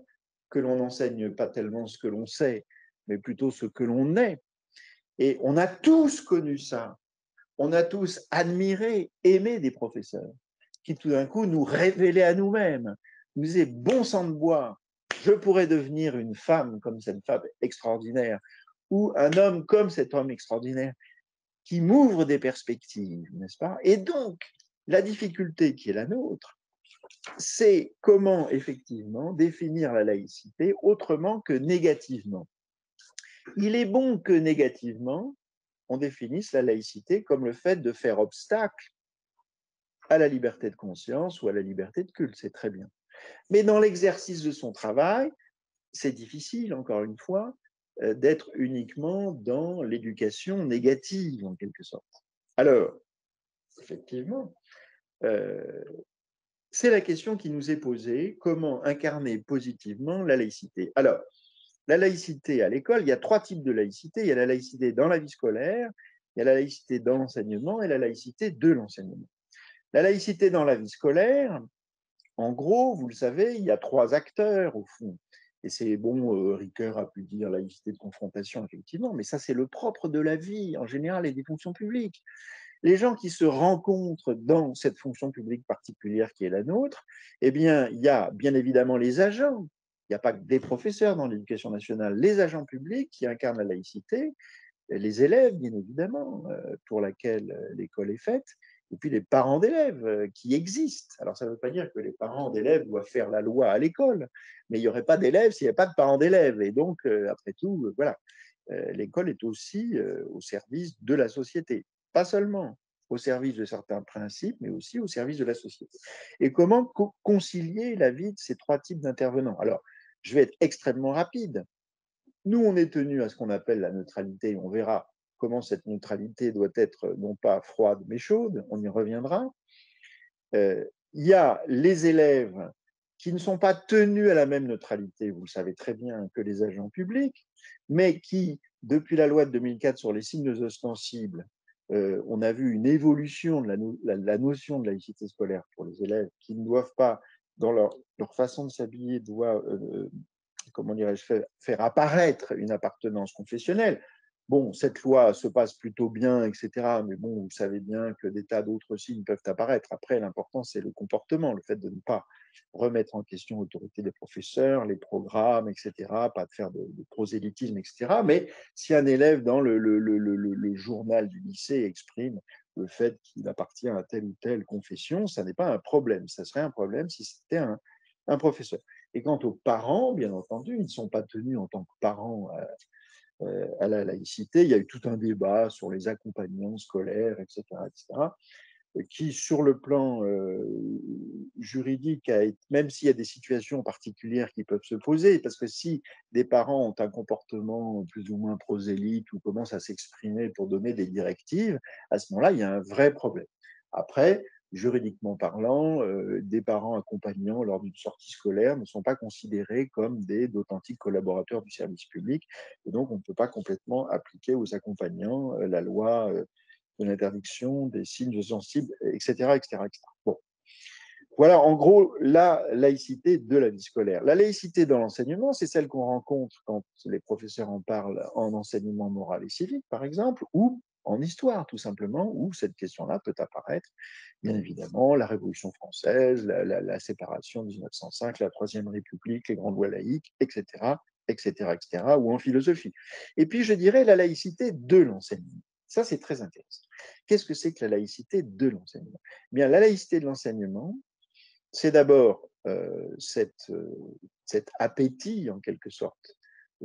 D: que l'on n'enseigne pas tellement ce que l'on sait, mais plutôt ce que l'on est. Et on a tous connu ça. On a tous admiré, aimé des professeurs qui tout d'un coup nous révélaient à nous-mêmes, nous disaient bon sang de bois, je pourrais devenir une femme comme cette femme extraordinaire ou un homme comme cet homme extraordinaire qui m'ouvre des perspectives, n'est-ce pas? Et donc, la difficulté qui est la nôtre, c'est comment effectivement définir la laïcité autrement que négativement. Il est bon que négativement, on définisse la laïcité comme le fait de faire obstacle à la liberté de conscience ou à la liberté de culte, c'est très bien. Mais dans l'exercice de son travail, c'est difficile, encore une fois, d'être uniquement dans l'éducation négative, en quelque sorte. Alors, effectivement, c'est la question qui nous est posée, comment incarner positivement la laïcité? Alors, la laïcité à l'école, il y a 3 types de laïcité. Il y a la laïcité dans la vie scolaire, il y a la laïcité dans l'enseignement et la laïcité de l'enseignement. La laïcité dans la vie scolaire, en gros, vous le savez, il y a 3 acteurs au fond. Et c'est bon, Ricoeur a pu dire laïcité de confrontation, effectivement, mais ça, c'est le propre de la vie en général et des fonctions publiques. Les gens qui se rencontrent dans cette fonction publique particulière qui est la nôtre, eh bien, il y a bien évidemment les agents. Il n'y a pas que des professeurs dans l'éducation nationale, les agents publics qui incarnent la laïcité, les élèves, bien évidemment, pour laquelle l'école est faite, et puis les parents d'élèves qui existent. Alors, ça ne veut pas dire que les parents d'élèves doivent faire la loi à l'école, mais il n'y aurait pas d'élèves s'il n'y avait pas de parents d'élèves. Et donc, après tout, voilà, l'école est aussi au service de la société, pas seulement au service de certains principes, mais aussi au service de la société. Et comment concilier la vie de ces 3 types d'intervenants? Alors, je vais être extrêmement rapide. Nous, on est tenu à ce qu'on appelle la neutralité. On verra comment cette neutralité doit être non pas froide, mais chaude. On y reviendra. Il y a les élèves qui ne sont pas tenus à la même neutralité, vous le savez très bien, que les agents publics, mais qui, depuis la loi de 2004 sur les signes ostensibles, on a vu une évolution de la notion de laïcité scolaire pour les élèves qui ne doivent pas, dans leur façon de s'habiller, comment dirais-je, faire apparaître une appartenance confessionnelle. Bon, cette loi se passe plutôt bien, etc. Mais bon, vous savez bien que des tas d'autres signes peuvent apparaître. Après, l'important, c'est le comportement, le fait de ne pas remettre en question l'autorité des professeurs, les programmes, etc. Pas de faire de prosélytisme, etc. Mais si un élève dans le journal du lycée exprime le fait qu'il appartient à telle ou telle confession, ça n'est pas un problème. Ça serait un problème si c'était un professeur. Et quant aux parents, bien entendu, ils ne sont pas tenus en tant que parents à la laïcité. Il y a eu tout un débat sur les accompagnants scolaires, etc., qui, sur le plan juridique, même s'il y a des situations particulières qui peuvent se poser, parce que si des parents ont un comportement plus ou moins prosélyte ou commencent à s'exprimer pour donner des directives, à ce moment-là, il y a un vrai problème. Après, juridiquement parlant, des parents accompagnants lors d'une sortie scolaire ne sont pas considérés comme d'authentiques collaborateurs du service public, et donc on ne peut pas complètement appliquer aux accompagnants la loi de l'interdiction des signes sensibles, etc., etc., etc. Bon. Voilà, en gros, la laïcité de la vie scolaire. La laïcité dans l'enseignement, c'est celle qu'on rencontre quand les professeurs en parlent en enseignement moral et civique, par exemple, ou en histoire, tout simplement, où cette question-là peut apparaître. Bien évidemment, la Révolution française, la séparation de 1905, la Troisième République, les grandes lois laïques, etc., etc., etc., ou en philosophie. Et puis, je dirais la laïcité de l'enseignement. Ça, c'est très intéressant. Qu'est-ce que c'est que la laïcité de l'enseignement? Bien, la laïcité de l'enseignement, c'est d'abord cet appétit, en quelque sorte,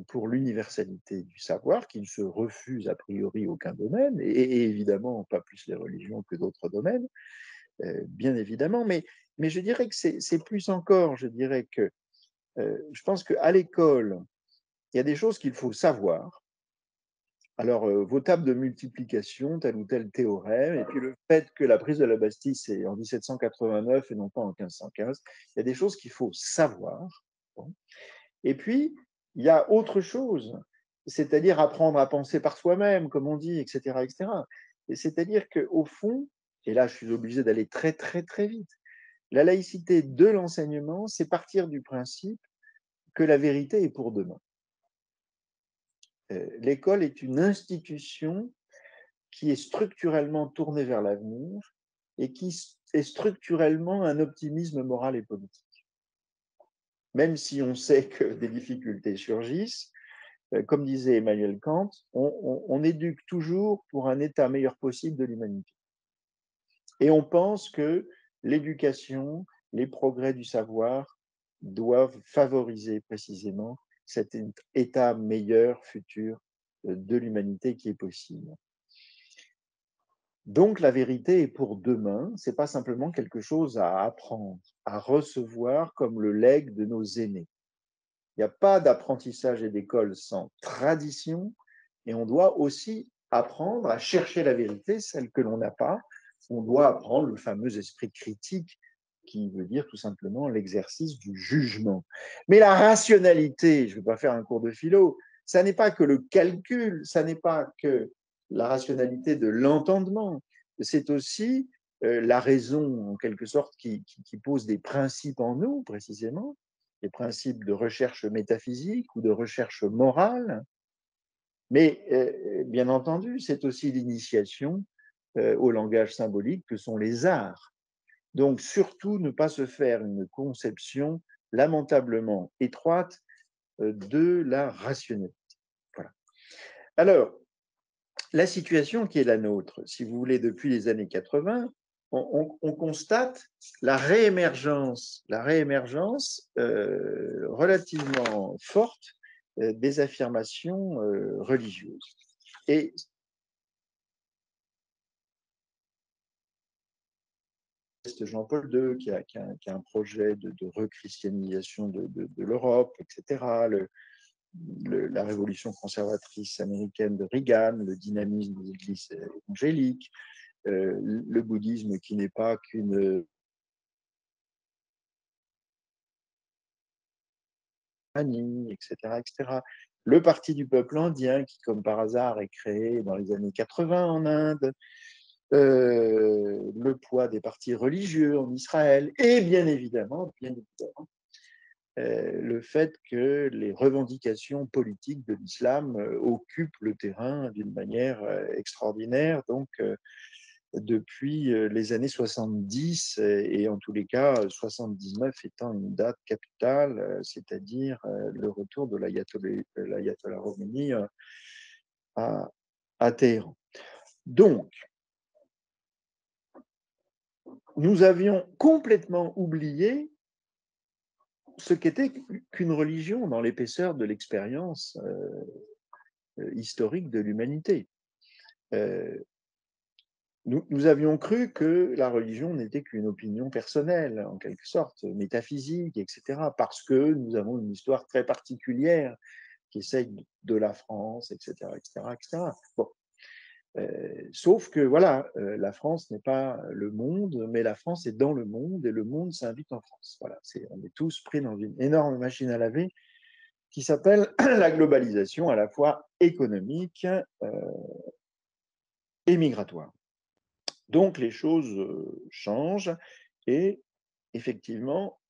D: pour l'universalité du savoir, qui ne se refuse a priori aucun domaine, et évidemment pas plus les religions que d'autres domaines, bien évidemment, mais je dirais que c'est plus encore, je dirais que je pense qu'à l'école, il y a des choses qu'il faut savoir. Alors, vos tables de multiplication, tel ou tel théorème, et puis le fait que la prise de la Bastille, c'est en 1789 et non pas en 1515, il y a des choses qu'il faut savoir. Bon. Et puis, il y a autre chose, c'est-à-dire apprendre à penser par soi-même, comme on dit, etc., etc. Et c'est-à-dire qu'au fond, et là, je suis obligé d'aller très, très, très vite, la laïcité de l'enseignement, c'est partir du principe que la vérité est pour demain. L'école est une institution qui est structurellement tournée vers l'avenir et qui est structurellement un optimisme moral et politique. Même si on sait que des difficultés surgissent, comme disait Emmanuel Kant, on éduque toujours pour un état meilleur possible de l'humanité. Et on pense que l'éducation, les progrès du savoir doivent favoriser précisément cet état meilleur futur de l'humanité qui est possible. Donc la vérité est pour demain, ce n'est pas simplement quelque chose à apprendre, à recevoir comme le legs de nos aînés. Il n'y a pas d'apprentissage et d'école sans tradition, et on doit aussi apprendre à chercher la vérité, celle que l'on n'a pas. On doit apprendre le fameux esprit critique qui veut dire tout simplement l'exercice du jugement. Mais la rationalité, je ne vais pas faire un cours de philo, ça n'est pas que le calcul, ça n'est pas que la rationalité de l'entendement, c'est aussi la raison, en quelque sorte, qui pose des principes en nous, précisément, des principes de recherche métaphysique ou de recherche morale. Mais, bien entendu, c'est aussi l'initiation au langage symbolique que sont les arts. Donc, surtout, ne pas se faire une conception lamentablement étroite de la rationalité. Voilà. Alors, la situation qui est la nôtre, si vous voulez, depuis les années 80, on constate la réémergence relativement forte des affirmations religieuses. Et Jean-Paul II qui a un projet de rechristianisation de l'Europe, etc. La révolution conservatrice américaine de Reagan, le dynamisme des églises évangéliques, le bouddhisme qui n'est pas qu'une etc., etc. Le Parti du peuple indien qui, comme par hasard, est créé dans les années 80 en Inde, le poids des partis religieux en Israël et bien évidemment le fait que les revendications politiques de l'islam occupent le terrain d'une manière extraordinaire, donc depuis les années 70 et en tous les cas 79 étant une date capitale, c'est-à-dire le retour de l'ayatollah Khomeini à Téhéran. Donc, nous avions complètement oublié ce qu'était qu'une religion dans l'épaisseur de l'expérience historique de l'humanité. Nous avions cru que la religion n'était qu'une opinion personnelle, en quelque sorte, métaphysique, etc., parce que nous avons une histoire très particulière qui essaye de la France, etc., etc., etc. Bon. Sauf que, voilà, la France n'est pas le monde, mais la France est dans le monde, et le monde s'invite en France. Voilà, on est tous pris dans une énorme machine à laver qui s'appelle la globalisation, à la fois économique et migratoire. Donc, les choses changent, et effectivement,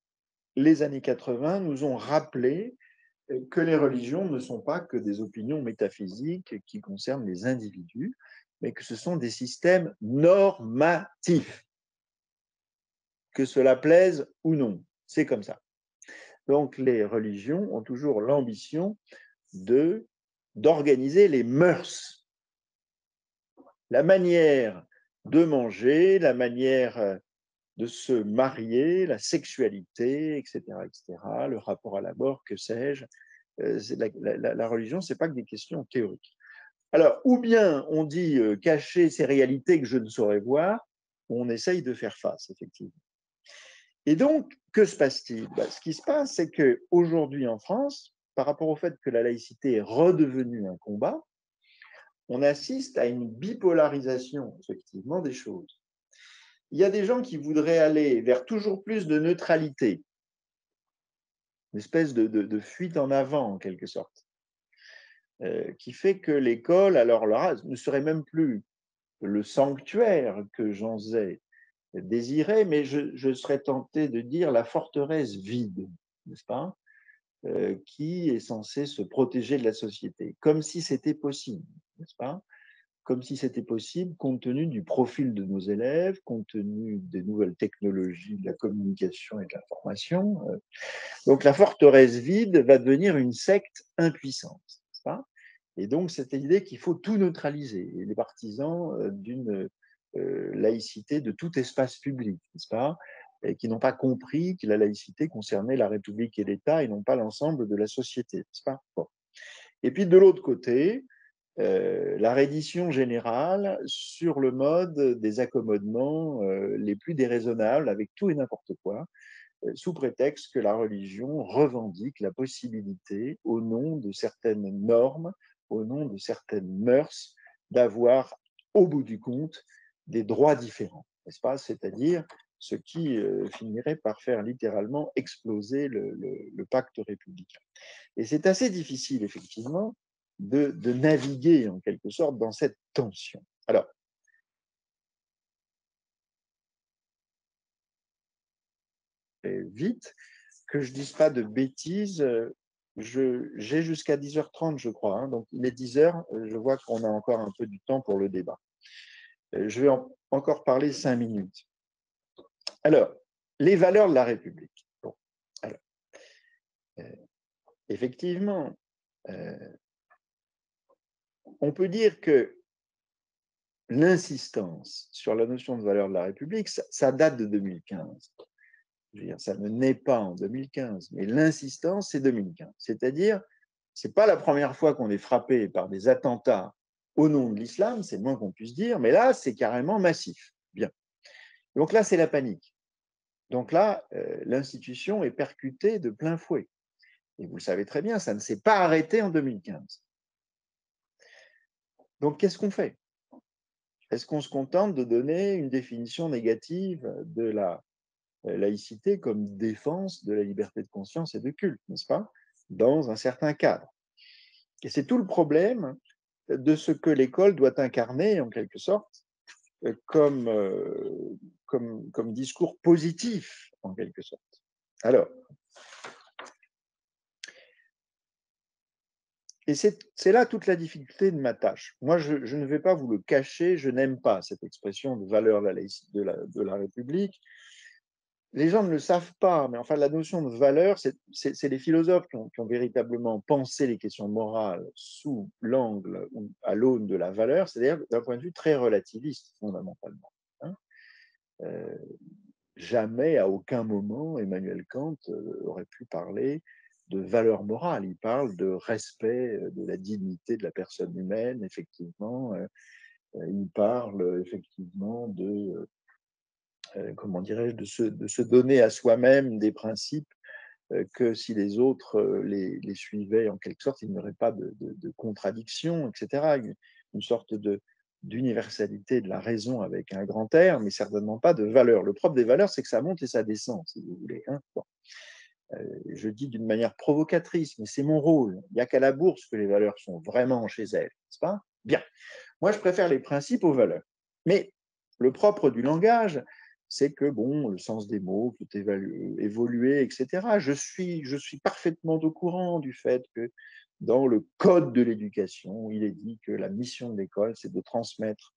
D: les années 80 nous ont rappelé que les religions ne sont pas que des opinions métaphysiques qui concernent les individus, mais que ce sont des systèmes normatifs, que cela plaise ou non. C'est comme ça. Donc, les religions ont toujours l'ambition d'organiser les mœurs, la manière de manger, la manière de se marier, la sexualité, etc., etc., le rapport à la mort, que sais-je. La religion, ce n'est pas que des questions théoriques. Alors, ou bien on dit cacher ces réalités que je ne saurais voir, ou on essaye de faire face, effectivement. Et donc, que se passe-t-il ? Ce qui se passe, c'est qu'aujourd'hui en France, par rapport au fait que la laïcité est redevenue un combat, on assiste à une bipolarisation, effectivement, des choses. Il y a des gens qui voudraient aller vers toujours plus de neutralité, une espèce de fuite en avant, en quelque sorte, qui fait que l'école, alors là, ne serait même plus le sanctuaire que Jean Zay désirait, mais je serais tenté de dire la forteresse vide, n'est-ce pas, qui est censée se protéger de la société, comme si c'était possible, n'est-ce pas ? Comme si c'était possible, compte tenu du profil de nos élèves, compte tenu des nouvelles technologies de la communication et de l'information. Donc la forteresse vide va devenir une secte impuissante, n'est-ce pas ? Et donc cette idée qu'il faut tout neutraliser, et les partisans d'une laïcité de tout espace public, n'est-ce pas ? Et qui n'ont pas compris que la laïcité concernait la République et l'État et non pas l'ensemble de la société, n'est-ce pas ? Bon. Et puis de l'autre côté, la reddition générale sur le mode des accommodements les plus déraisonnables avec tout et n'importe quoi, sous prétexte que la religion revendique la possibilité, au nom de certaines normes, au nom de certaines mœurs, d'avoir, au bout du compte, des droits différents, n'est-ce pas ? C'est-à-dire ce qui finirait par faire littéralement exploser le pacte républicain. Et c'est assez difficile, effectivement, de naviguer en quelque sorte dans cette tension. Alors, vite, que je ne dise pas de bêtises, j'ai jusqu'à 10h30, je crois, hein, donc il est 10h, je vois qu'on a encore un peu du temps pour le débat. Je vais encore parler 5 minutes. Alors, les valeurs de la République. Bon, alors, effectivement, on peut dire que l'insistance sur la notion de valeur de la République, ça date de 2015. Je veux dire, ça ne naît pas en 2015, mais l'insistance, c'est 2015. C'est-à-dire, ce n'est pas la première fois qu'on est frappé par des attentats au nom de l'islam, c'est le moins qu'on puisse dire, mais là, c'est carrément massif. Bien. Donc là, c'est la panique. Donc là, l'institution est percutée de plein fouet. Et vous le savez très bien, ça ne s'est pas arrêté en 2015. Donc, qu'est-ce qu'on fait? Est-ce qu'on se contente de donner une définition négative de la laïcité comme défense de la liberté de conscience et de culte, n'est-ce pas, dans un certain cadre? Et c'est tout le problème de ce que l'école doit incarner, en quelque sorte, comme discours positif, en quelque sorte. Alors, et c'est là toute la difficulté de ma tâche. Moi, je ne vais pas vous le cacher, je n'aime pas cette expression de valeur de la République. Les gens ne le savent pas, mais enfin, la notion de valeur, c'est les philosophes qui ont véritablement pensé les questions morales sous l'angle ou à l'aune de la valeur, c'est-à-dire d'un point de vue très relativiste, fondamentalement. Hein. Jamais, à aucun moment, Emmanuel Kant aurait pu parler de valeur morale. Il parle de respect de la dignité de la personne humaine, effectivement. Il parle effectivement de, comment dirais-je, de se donner à soi-même des principes que si les autres les suivaient en quelque sorte, il n'y aurait pas de contradiction, etc. Une sorte d'universalité de la raison avec un grand R, mais certainement pas de valeur. Le propre des valeurs, c'est que ça monte et ça descend, si vous voulez. Hein. Bon. Je dis d'une manière provocatrice, mais c'est mon rôle. Il n'y a qu'à la bourse que les valeurs sont vraiment chez elles, n'est-ce pas? Bien. Moi, je préfère les principes aux valeurs. Mais le propre du langage, c'est que, bon, le sens des mots peut évoluer, etc. Je suis parfaitement au courant du fait que dans le code de l'éducation, il est dit que la mission de l'école, c'est de transmettre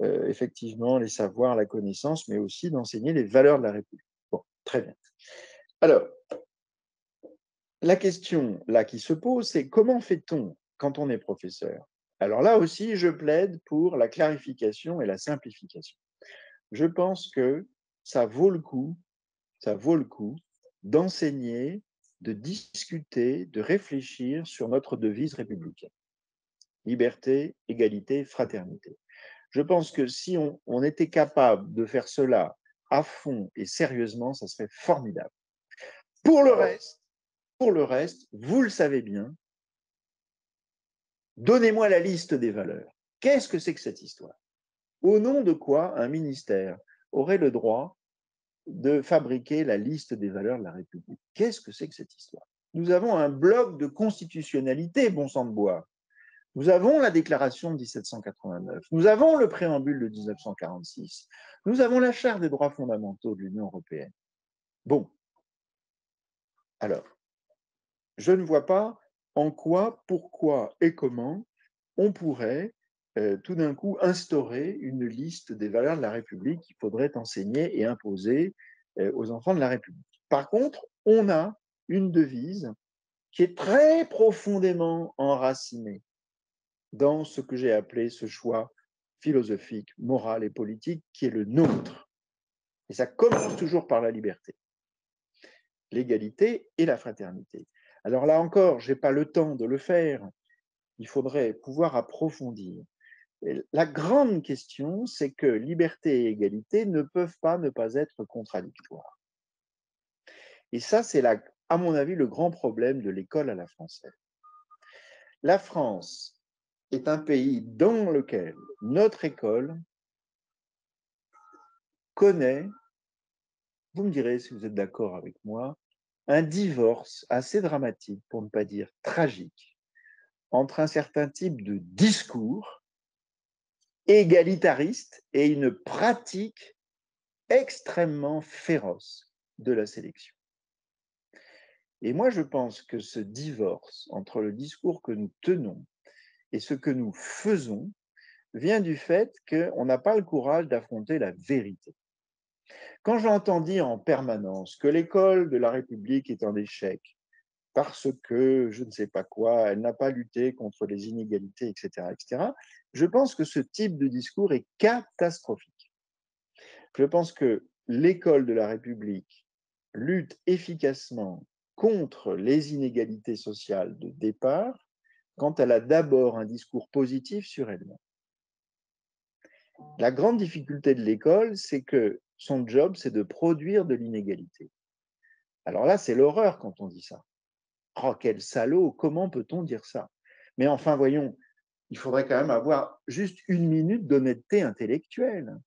D: effectivement les savoirs, la connaissance, mais aussi d'enseigner les valeurs de la République. Bon, très bien. Alors, la question là qui se pose, c'est comment fait-on quand on est professeur? Alors là aussi, je plaide pour la clarification et la simplification. Je pense que ça vaut le coup d'enseigner, de discuter, de réfléchir sur notre devise républicaine. Liberté, égalité, fraternité. Je pense que si on était capable de faire cela à fond et sérieusement, ça serait formidable. Pour le reste, vous le savez bien, donnez-moi la liste des valeurs. Qu'est-ce que c'est que cette histoire? Au nom de quoi un ministère aurait le droit de fabriquer la liste des valeurs de la République? Qu'est-ce que c'est que cette histoire? Nous avons un bloc de constitutionnalité, bon sang de bois. Nous avons la déclaration de 1789, nous avons le préambule de 1946, nous avons la charte des droits fondamentaux de l'Union européenne. Bon, alors, je ne vois pas en quoi, pourquoi et comment on pourrait tout d'un coup instaurer une liste des valeurs de la République qu'il faudrait enseigner et imposer aux enfants de la République. Par contre, on a une devise qui est très profondément enracinée dans ce que j'ai appelé ce choix philosophique, moral et politique qui est le nôtre. Et ça commence toujours par la liberté, l'égalité et la fraternité. Alors là encore, je n'ai pas le temps de le faire. Il faudrait pouvoir approfondir. Et la grande question, c'est que liberté et égalité ne peuvent pas ne pas être contradictoires. Et ça, c'est, à mon avis, le grand problème de l'école à la française. La France est un pays dans lequel notre école connaît vous me direz si vous êtes d'accord avec moi, un divorce assez dramatique, pour ne pas dire tragique, entre un certain type de discours égalitariste et une pratique extrêmement féroce de la sélection. Et moi, je pense que ce divorce entre le discours que nous tenons et ce que nous faisons vient du fait qu'on n'a pas le courage d'affronter la vérité. Quand j'entends dire en permanence que l'école de la République est en échec parce que je ne sais pas quoi, elle n'a pas lutté contre les inégalités, etc., je pense que ce type de discours est catastrophique. Je pense que l'école de la République lutte efficacement contre les inégalités sociales de départ quand elle a d'abord un discours positif sur elle-même. La grande difficulté de l'école, c'est que son job, c'est de produire de l'inégalité. Alors là, c'est l'horreur quand on dit ça. Oh, quel salaud, comment peut-on dire ça? Mais enfin, voyons, il faudrait quand même avoir juste une minute d'honnêteté intellectuelle.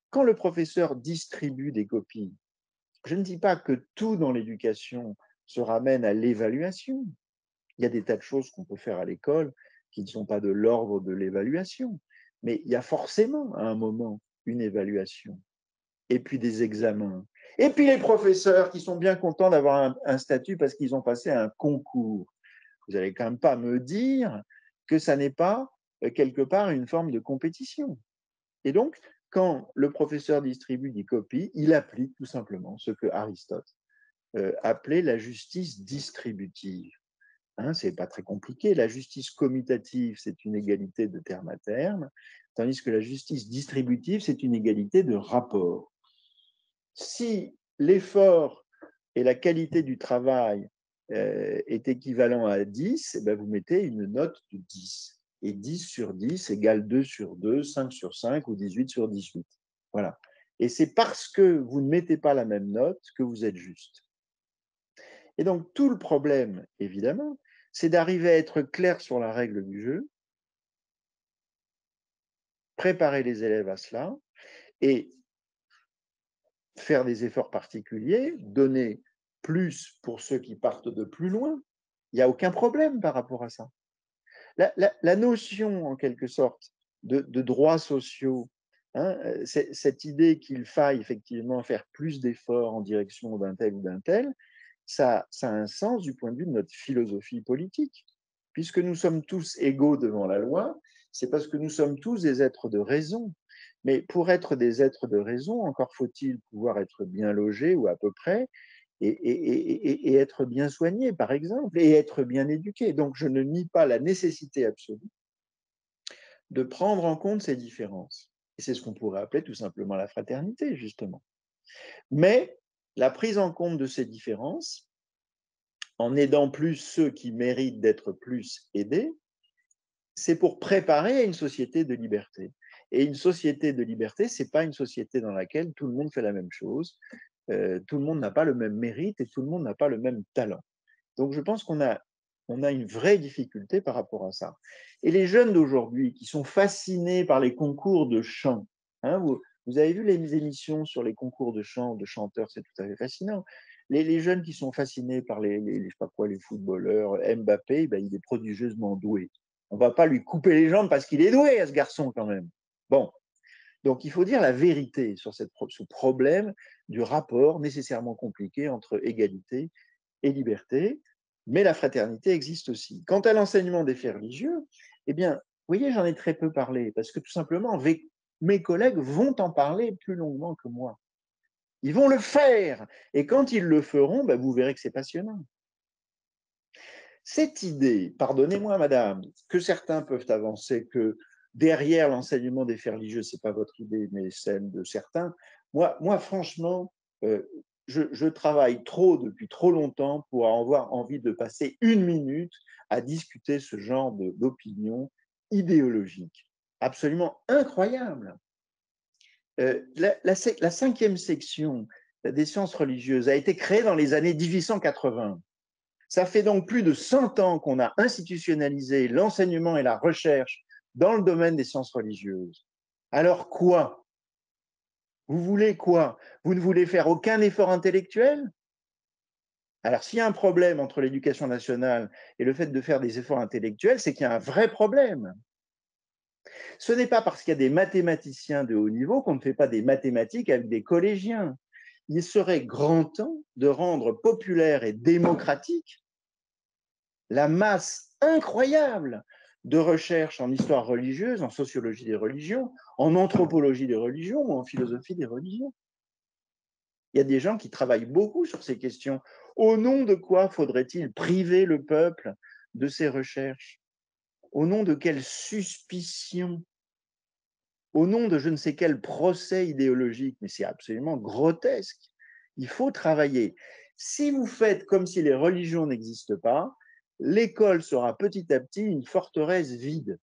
D: Quand le professeur distribue des copies, je ne dis pas que tout dans l'éducation se ramène à l'évaluation. Il y a des tas de choses qu'on peut faire à l'école qui ne sont pas de l'ordre de l'évaluation, mais il y a forcément à un moment une évaluation, et puis des examens, et puis les professeurs qui sont bien contents d'avoir un statut parce qu'ils ont passé un concours. Vous n'allez quand même pas me dire que ça n'est pas quelque part une forme de compétition. Et donc, quand le professeur distribue des copies, il applique tout simplement ce que Aristote appelait la justice distributive. Hein, c'est pas très compliqué. La justice commutative, c'est une égalité de terme à terme, tandis que la justice distributive, c'est une égalité de rapport. Si l'effort et la qualité du travail est équivalent à 10, eh bien vous mettez une note de 10. Et 10 sur 10 égale 2 sur 2, 5 sur 5 ou 18 sur 18. Voilà. Et c'est parce que vous ne mettez pas la même note que vous êtes juste. Et donc, tout le problème, évidemment, c'est d'arriver à être clair sur la règle du jeu, préparer les élèves à cela et faire des efforts particuliers, donner plus pour ceux qui partent de plus loin. Il n'y a aucun problème par rapport à ça. La notion, en quelque sorte, de droits sociaux, hein, cette idée qu'il faille effectivement faire plus d'efforts en direction d'un tel ou d'un tel, ça a un sens du point de vue de notre philosophie politique. Puisque nous sommes tous égaux devant la loi, c'est parce que nous sommes tous des êtres de raison. Mais pour être des êtres de raison, encore faut-il pouvoir être bien logé ou à peu près, et être bien soigné, par exemple, et être bien éduqué. Donc, je ne nie pas la nécessité absolue de prendre en compte ces différences. Et c'est ce qu'on pourrait appeler tout simplement la fraternité, justement. Mais la prise en compte de ces différences, en aidant plus ceux qui méritent d'être plus aidés, c'est pour préparer à une société de liberté. Et une société de liberté, ce n'est pas une société dans laquelle tout le monde fait la même chose, tout le monde n'a pas le même mérite et tout le monde n'a pas le même talent. Donc je pense qu'on a une vraie difficulté par rapport à ça. Et les jeunes d'aujourd'hui qui sont fascinés par les concours de chant, hein, vous avez vu les émissions sur les concours de chant, de chanteurs, c'est tout à fait fascinant. Les jeunes qui sont fascinés par je sais pas quoi, les footballeurs, Mbappé, ben, il est prodigieusement doué. On ne va pas lui couper les jambes parce qu'il est doué à ce garçon quand même. Bon, donc il faut dire la vérité sur ce problème du rapport nécessairement compliqué entre égalité et liberté, mais la fraternité existe aussi. Quant à l'enseignement des faits religieux, eh bien, vous voyez, j'en ai très peu parlé, parce que tout simplement, mes collègues vont en parler plus longuement que moi. Ils vont le faire, et quand ils le feront, ben, vous verrez que c'est passionnant. Cette idée, pardonnez-moi madame, que certains peuvent avancer, que derrière l'enseignement des faits religieux, ce n'est pas votre idée, mais celle de certains, moi franchement, je travaille trop depuis trop longtemps pour avoir envie de passer une minute à discuter ce genre d'opinion idéologique. Absolument incroyable. La 5e section des sciences religieuses a été créée dans les années 1880. Ça fait donc plus de 100 ans qu'on a institutionnalisé l'enseignement et la recherche dans le domaine des sciences religieuses. Alors quoi? Vous voulez quoi? Vous ne voulez faire aucun effort intellectuel? Alors, s'il y a un problème entre l'éducation nationale et le fait de faire des efforts intellectuels, c'est qu'il y a un vrai problème. Ce n'est pas parce qu'il y a des mathématiciens de haut niveau qu'on ne fait pas des mathématiques avec des collégiens. Il serait grand temps de rendre populaire et démocratique la masse incroyable de recherches en histoire religieuse, en sociologie des religions, en anthropologie des religions ou en philosophie des religions. Il y a des gens qui travaillent beaucoup sur ces questions. Au nom de quoi faudrait-il priver le peuple de ces recherches? Au nom de quelle suspicion? Au nom de je ne sais quel procès idéologique? Mais c'est absolument grotesque. Il faut travailler. Si vous faites comme si les religions n'existent pas, l'école sera petit à petit une forteresse vide.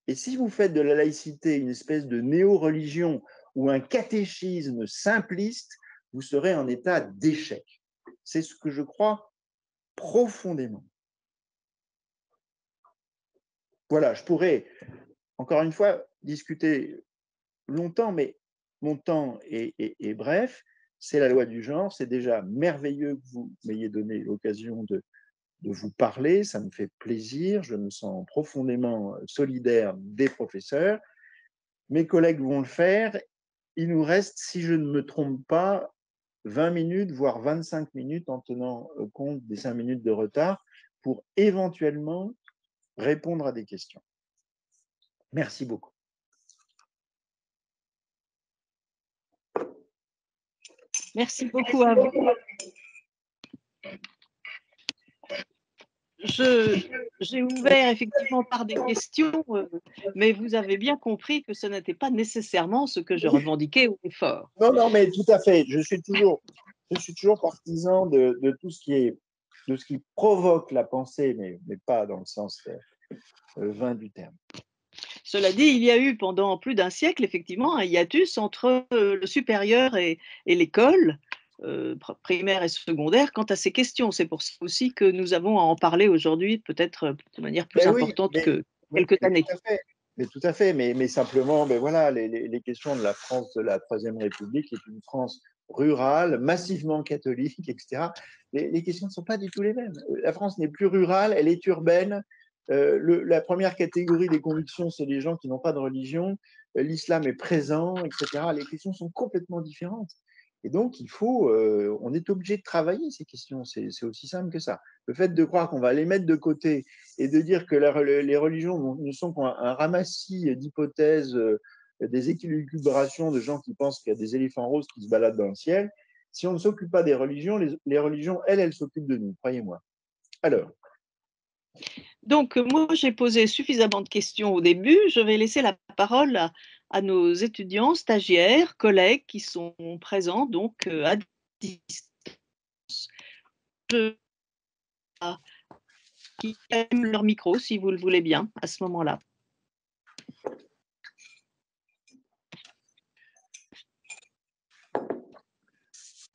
D: Et si vous faites de la laïcité une espèce de néo-religion ou un catéchisme simpliste, vous serez en état d'échec. C'est ce que je crois profondément. Voilà, je pourrais, encore une fois, discuter longtemps, mais mon temps est bref. C'est la loi du genre. C'est déjà merveilleux que vous m'ayez donné l'occasion de vous parler. Ça me fait plaisir. Je me sens profondément solidaire des professeurs. Mes collègues vont le faire. Il nous reste, si je ne me trompe pas, 20 minutes, voire 25 minutes en tenant compte des 5 minutes de retard pour éventuellement répondre à des questions. Merci beaucoup.
A: Merci beaucoup à vous. J'ai ouvert effectivement par des questions, mais vous avez bien compris que ce n'était pas nécessairement ce que je revendiquais au effort.
D: Non, non, mais tout à fait. Je suis toujours partisan de tout ce qui provoque la pensée, mais pas dans le sens vain du terme.
A: Cela dit, il y a eu pendant plus d'un siècle effectivement un hiatus entre le supérieur et l'école, primaire et secondaire, quant à ces questions. C'est pour ça aussi que nous avons à en parler aujourd'hui, peut-être de manière plus importante que quelques années.
D: Tout à fait. Mais tout à fait, mais simplement, voilà, les questions de la France de la Troisième République est une France rurale, massivement catholique, etc. Les questions ne sont pas du tout les mêmes. La France n'est plus rurale, elle est urbaine. La première catégorie des convictions, c'est les gens qui n'ont pas de religion. L'islam est présent, etc. Les questions sont complètement différentes. Et donc, on est obligé de travailler ces questions. C'est aussi simple que ça. Le fait de croire qu'on va les mettre de côté et de dire que les religions ne sont qu'un ramassis d'hypothèses, des équilibrations de gens qui pensent qu'il y a des éléphants roses qui se baladent dans le ciel, si on ne s'occupe pas des religions, les religions, elles s'occupent de nous, croyez-moi. Alors.
A: Donc, moi, j'ai posé suffisamment de questions au début. Je vais laisser la parole à nos étudiants, stagiaires, collègues qui sont présents, donc à distance. Qui aiment leur micro, si vous le voulez bien, à ce moment-là.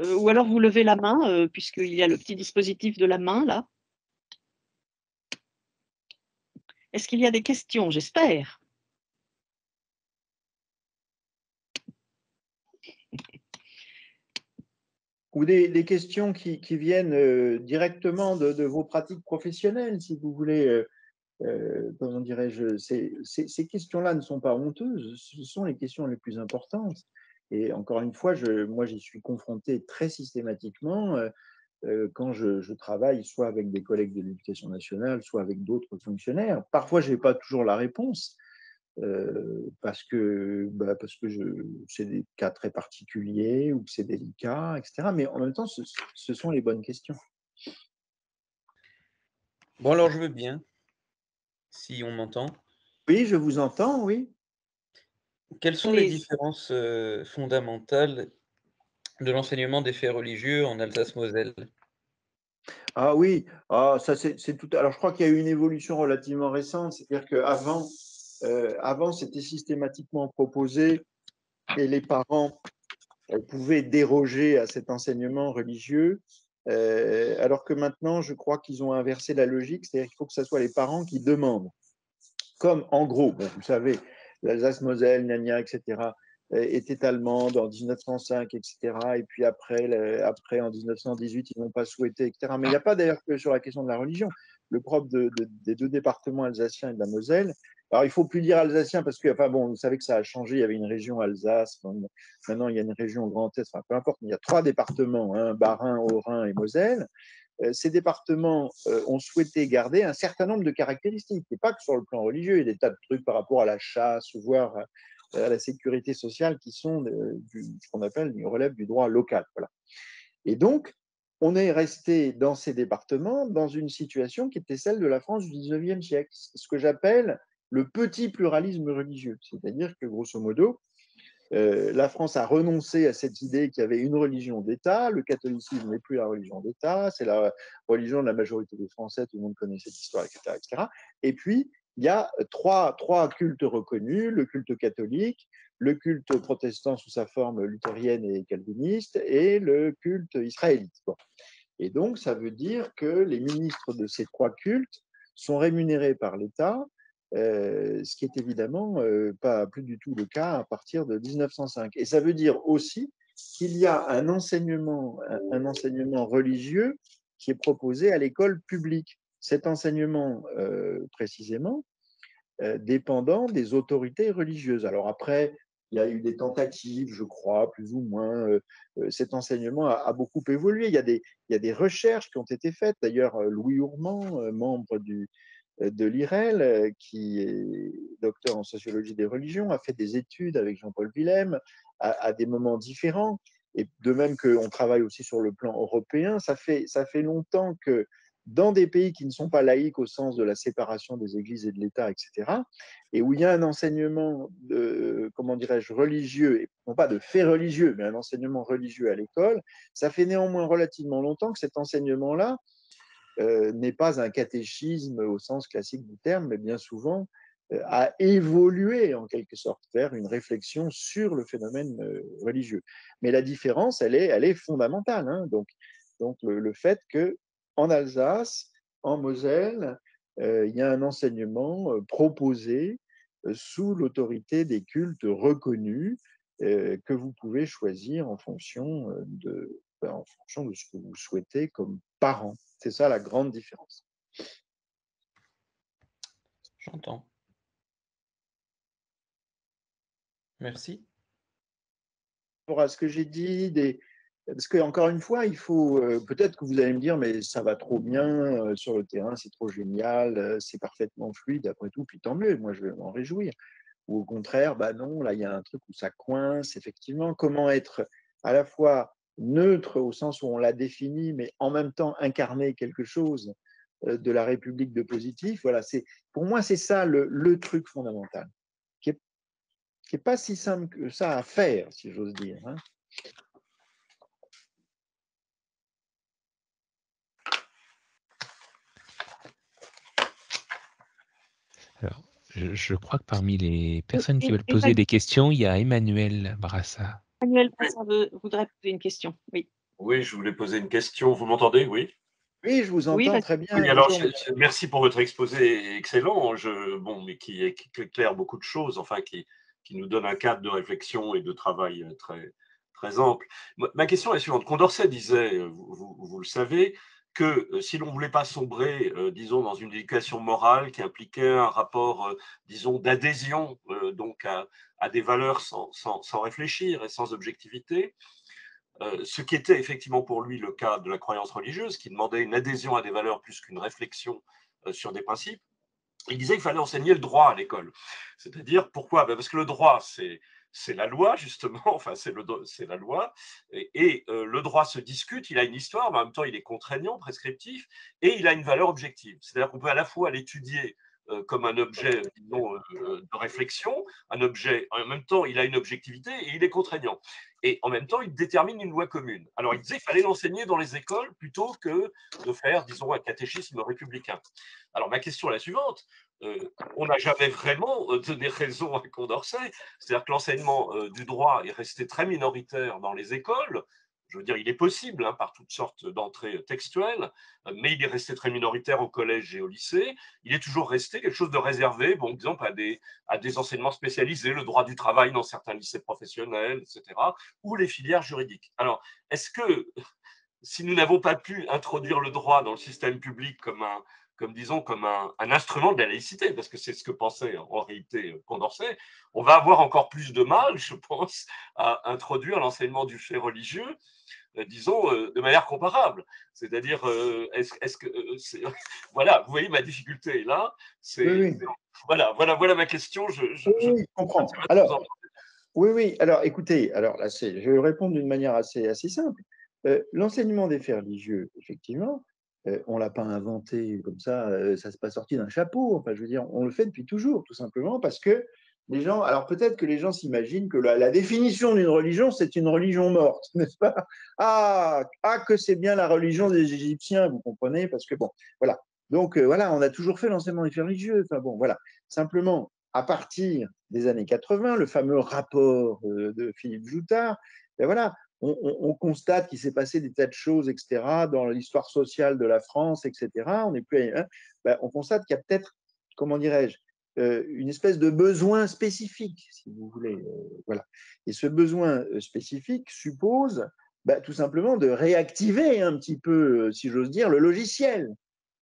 A: Ou alors vous levez la main, puisqu'il y a le petit dispositif de la main, là. Est-ce qu'il y a des questions? J'espère.
D: Ou des questions qui viennent directement de vos pratiques professionnelles, si vous voulez. Comment dirais-je, ces questions-là ne sont pas honteuses, ce sont les questions les plus importantes. Et encore une fois, moi, j'y suis confronté très systématiquement quand je travaille soit avec des collègues de l'éducation nationale, soit avec d'autres fonctionnaires. Parfois, je n'ai pas toujours la réponse parce que c'est des cas très particuliers ou que c'est délicat, etc. Mais en même temps, ce sont les bonnes questions.
E: Bon, alors je veux bien, si on m'entend.
D: Oui, je vous entends, oui.
E: Quelles sont les différences fondamentales de l'enseignement des faits religieux en Alsace-Moselle?
D: Ah oui, ça c'est tout. Alors je crois qu'il y a eu une évolution relativement récente, c'est-à-dire qu'avant, avant c'était systématiquement proposé et les parents pouvaient déroger à cet enseignement religieux, alors que maintenant je crois qu'ils ont inversé la logique, c'est-à-dire qu'il faut que ce soit les parents qui demandent. Comme en gros, vous savez, l'Alsace-Moselle, Gnagna, etc. était allemande en 1905, etc. Et puis après en 1918, ils n'ont pas souhaité, etc. Mais il n'y a pas d'ailleurs que sur la question de la religion. Le propre des deux départements alsaciens et de la Moselle, alors il ne faut plus dire alsacien parce que, enfin bon, vous savez que ça a changé, il y avait une région Alsace, maintenant il y a une région Grand Est, enfin peu importe, mais il y a 3 départements, hein, Bas-Rhin, Haut-Rhin et Moselle. Ces départements ont souhaité garder un certain nombre de caractéristiques, et pas que sur le plan religieux, il y a des tas de trucs par rapport à la chasse, voire à la sécurité sociale qui sont ce qu'on appelle, relève du droit local. Voilà. Et donc, on est resté dans ces départements dans une situation qui était celle de la France du 19e siècle, ce que j'appelle le petit pluralisme religieux. C'est-à-dire que, grosso modo, la France a renoncé à cette idée qu'il y avait une religion d'État. Le catholicisme n'est plus la religion d'État, c'est la religion de la majorité des Français, tout le monde connaît cette histoire, etc. etc. Et puis, il y a trois cultes reconnus, le culte catholique, le culte protestant sous sa forme luthérienne et calviniste, et le culte israélite. Bon. Et donc, ça veut dire que les ministres de ces 3 cultes sont rémunérés par l'État, ce qui est évidemment pas plus du tout le cas à partir de 1905. Et ça veut dire aussi qu'il y a un enseignement religieux qui est proposé à l'école publique. Cet enseignement, précisément, dépendant des autorités religieuses. Alors après, il y a eu des tentatives, je crois, plus ou moins. Cet enseignement a beaucoup évolué. Il y a des recherches qui ont été faites. D'ailleurs, Louis Ourmand, membre de l'IREL, qui est docteur en sociologie des religions, a fait des études avec Jean-Paul Willem à des moments différents. Et de même qu'on travaille aussi sur le plan européen, ça fait longtemps que dans des pays qui ne sont pas laïques au sens de la séparation des églises et de l'État, etc., et où il y a un enseignement, comment dirais-je, religieux, et non pas de faits religieux, mais un enseignement religieux à l'école, ça fait néanmoins relativement longtemps que cet enseignement-là n'est pas un catéchisme au sens classique du terme, mais bien souvent a évolué en quelque sorte vers une réflexion sur le phénomène religieux. Mais la différence, elle est fondamentale. Hein. Donc le fait qu'en Alsace, en Moselle, il y a un enseignement proposé sous l'autorité des cultes reconnus que vous pouvez choisir en fonction de ce que vous souhaitez comme parent. C'est ça la grande différence.
E: J'entends. Merci.
D: Pour ce que j'ai dit, parce qu'encore une fois, il faut, peut-être que vous allez me dire, mais ça va trop bien sur le terrain, c'est trop génial, c'est parfaitement fluide, après tout, puis tant mieux, moi je vais m'en réjouir. Ou au contraire, bah non, là il y a un truc où ça coince, effectivement, comment être à la fois neutre au sens où on l'a défini, mais en même temps incarner quelque chose de la République de positif. Voilà, pour moi, c'est ça le truc fondamental, qui est pas si simple que ça à faire, si j'ose dire. Hein.
B: Alors, je crois que parmi les personnes qui veulent poser des questions, il y a Emmanuel Brassa.
A: Emmanuel Brassa voudrait poser une question. Oui.
F: Oui, je voulais poser une question. Vous m'entendez? Oui.
D: Oui, je vous entends très bien.
F: Oui, alors, merci pour votre exposé excellent, mais qui éclaire beaucoup de choses, enfin, qui nous donne un cadre de réflexion et de travail très, très ample. Ma question est la suivante. Condorcet disait, vous le savez, que si l'on ne voulait pas sombrer, disons, dans une éducation morale qui impliquait un rapport, disons, d'adhésion donc à des valeurs sans réfléchir et sans objectivité, ce qui était effectivement pour lui le cas de la croyance religieuse, qui demandait une adhésion à des valeurs plus qu'une réflexion sur des principes, il disait qu'il fallait enseigner le droit à l'école. C'est-à-dire, pourquoi? Parce que le droit, c'est la loi, justement, enfin, c'est la loi, et le droit se discute, il a une histoire, mais en même temps, il est contraignant, prescriptif, et il a une valeur objective. C'est-à-dire qu'on peut à la fois l'étudier comme un objet, disons, de réflexion, un objet, en même temps, il a une objectivité et il est contraignant. Et en même temps, il détermine une loi commune. Alors, il disait qu'il fallait l'enseigner dans les écoles plutôt que de faire, disons, un catéchisme républicain. Alors, ma question est la suivante. On n'a jamais vraiment donné raison à Condorcet. C'est-à-dire que l'enseignement du droit est resté très minoritaire dans les écoles, Je veux dire, il est possible hein, par toutes sortes d'entrées textuelles, mais il est resté très minoritaire au collège et au lycée. Il est toujours resté quelque chose de réservé, bon, exemple, à des enseignements spécialisés, le droit du travail dans certains lycées professionnels, etc., ou les filières juridiques. Alors, est-ce que si nous n'avons pas pu introduire le droit dans le système public disons, comme un instrument de la laïcité, parce que c'est ce que pensait en réalité Condorcet, on va avoir encore plus de mal, je pense, à introduire l'enseignement du fait religieux, disons, de manière comparable. C'est-à-dire, est-ce que... voilà, vous voyez ma difficulté là.
D: Oui.
F: Voilà ma question.
D: Oui, je comprends. Alors, oui. Alors, écoutez, alors là, je vais répondre d'une manière assez simple. L'enseignement des faits religieux, effectivement, on ne l'a pas inventé comme ça, ça ne s'est pas sorti d'un chapeau. Enfin, je veux dire, on le fait depuis toujours, tout simplement parce que les gens, alors peut-être que les gens s'imaginent que la définition d'une religion, c'est une religion morte, n'est-ce pas? Que c'est bien la religion des Égyptiens, vous comprenez? Parce que bon, voilà. Donc voilà, on a toujours fait l'enseignement des faits religieux. Enfin bon, voilà. Simplement, à partir des années 80, le fameux rapport de Philippe Joutard, ben voilà, on constate qu'il s'est passé des tas de choses, etc., dans l'histoire sociale de la France, etc. On n'est plus, hein, ben, on constate qu'il y a peut-être, comment dirais-je, une espèce de besoin spécifique, si vous voulez, voilà. Et ce besoin spécifique suppose tout simplement de réactiver un petit peu, si j'ose dire, le logiciel.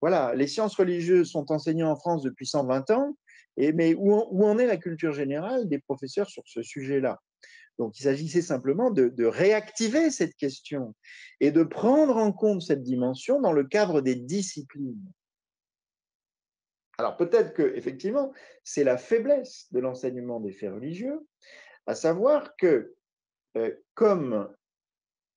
D: Voilà, les sciences religieuses sont enseignées en France depuis 120 ans, mais où en est la culture générale des professeurs sur ce sujet-là? Donc, il s'agissait simplement de réactiver cette question et de prendre en compte cette dimension dans le cadre des disciplines. Alors, peut-être que, effectivement, c'est la faiblesse de l'enseignement des faits religieux, à savoir que, comme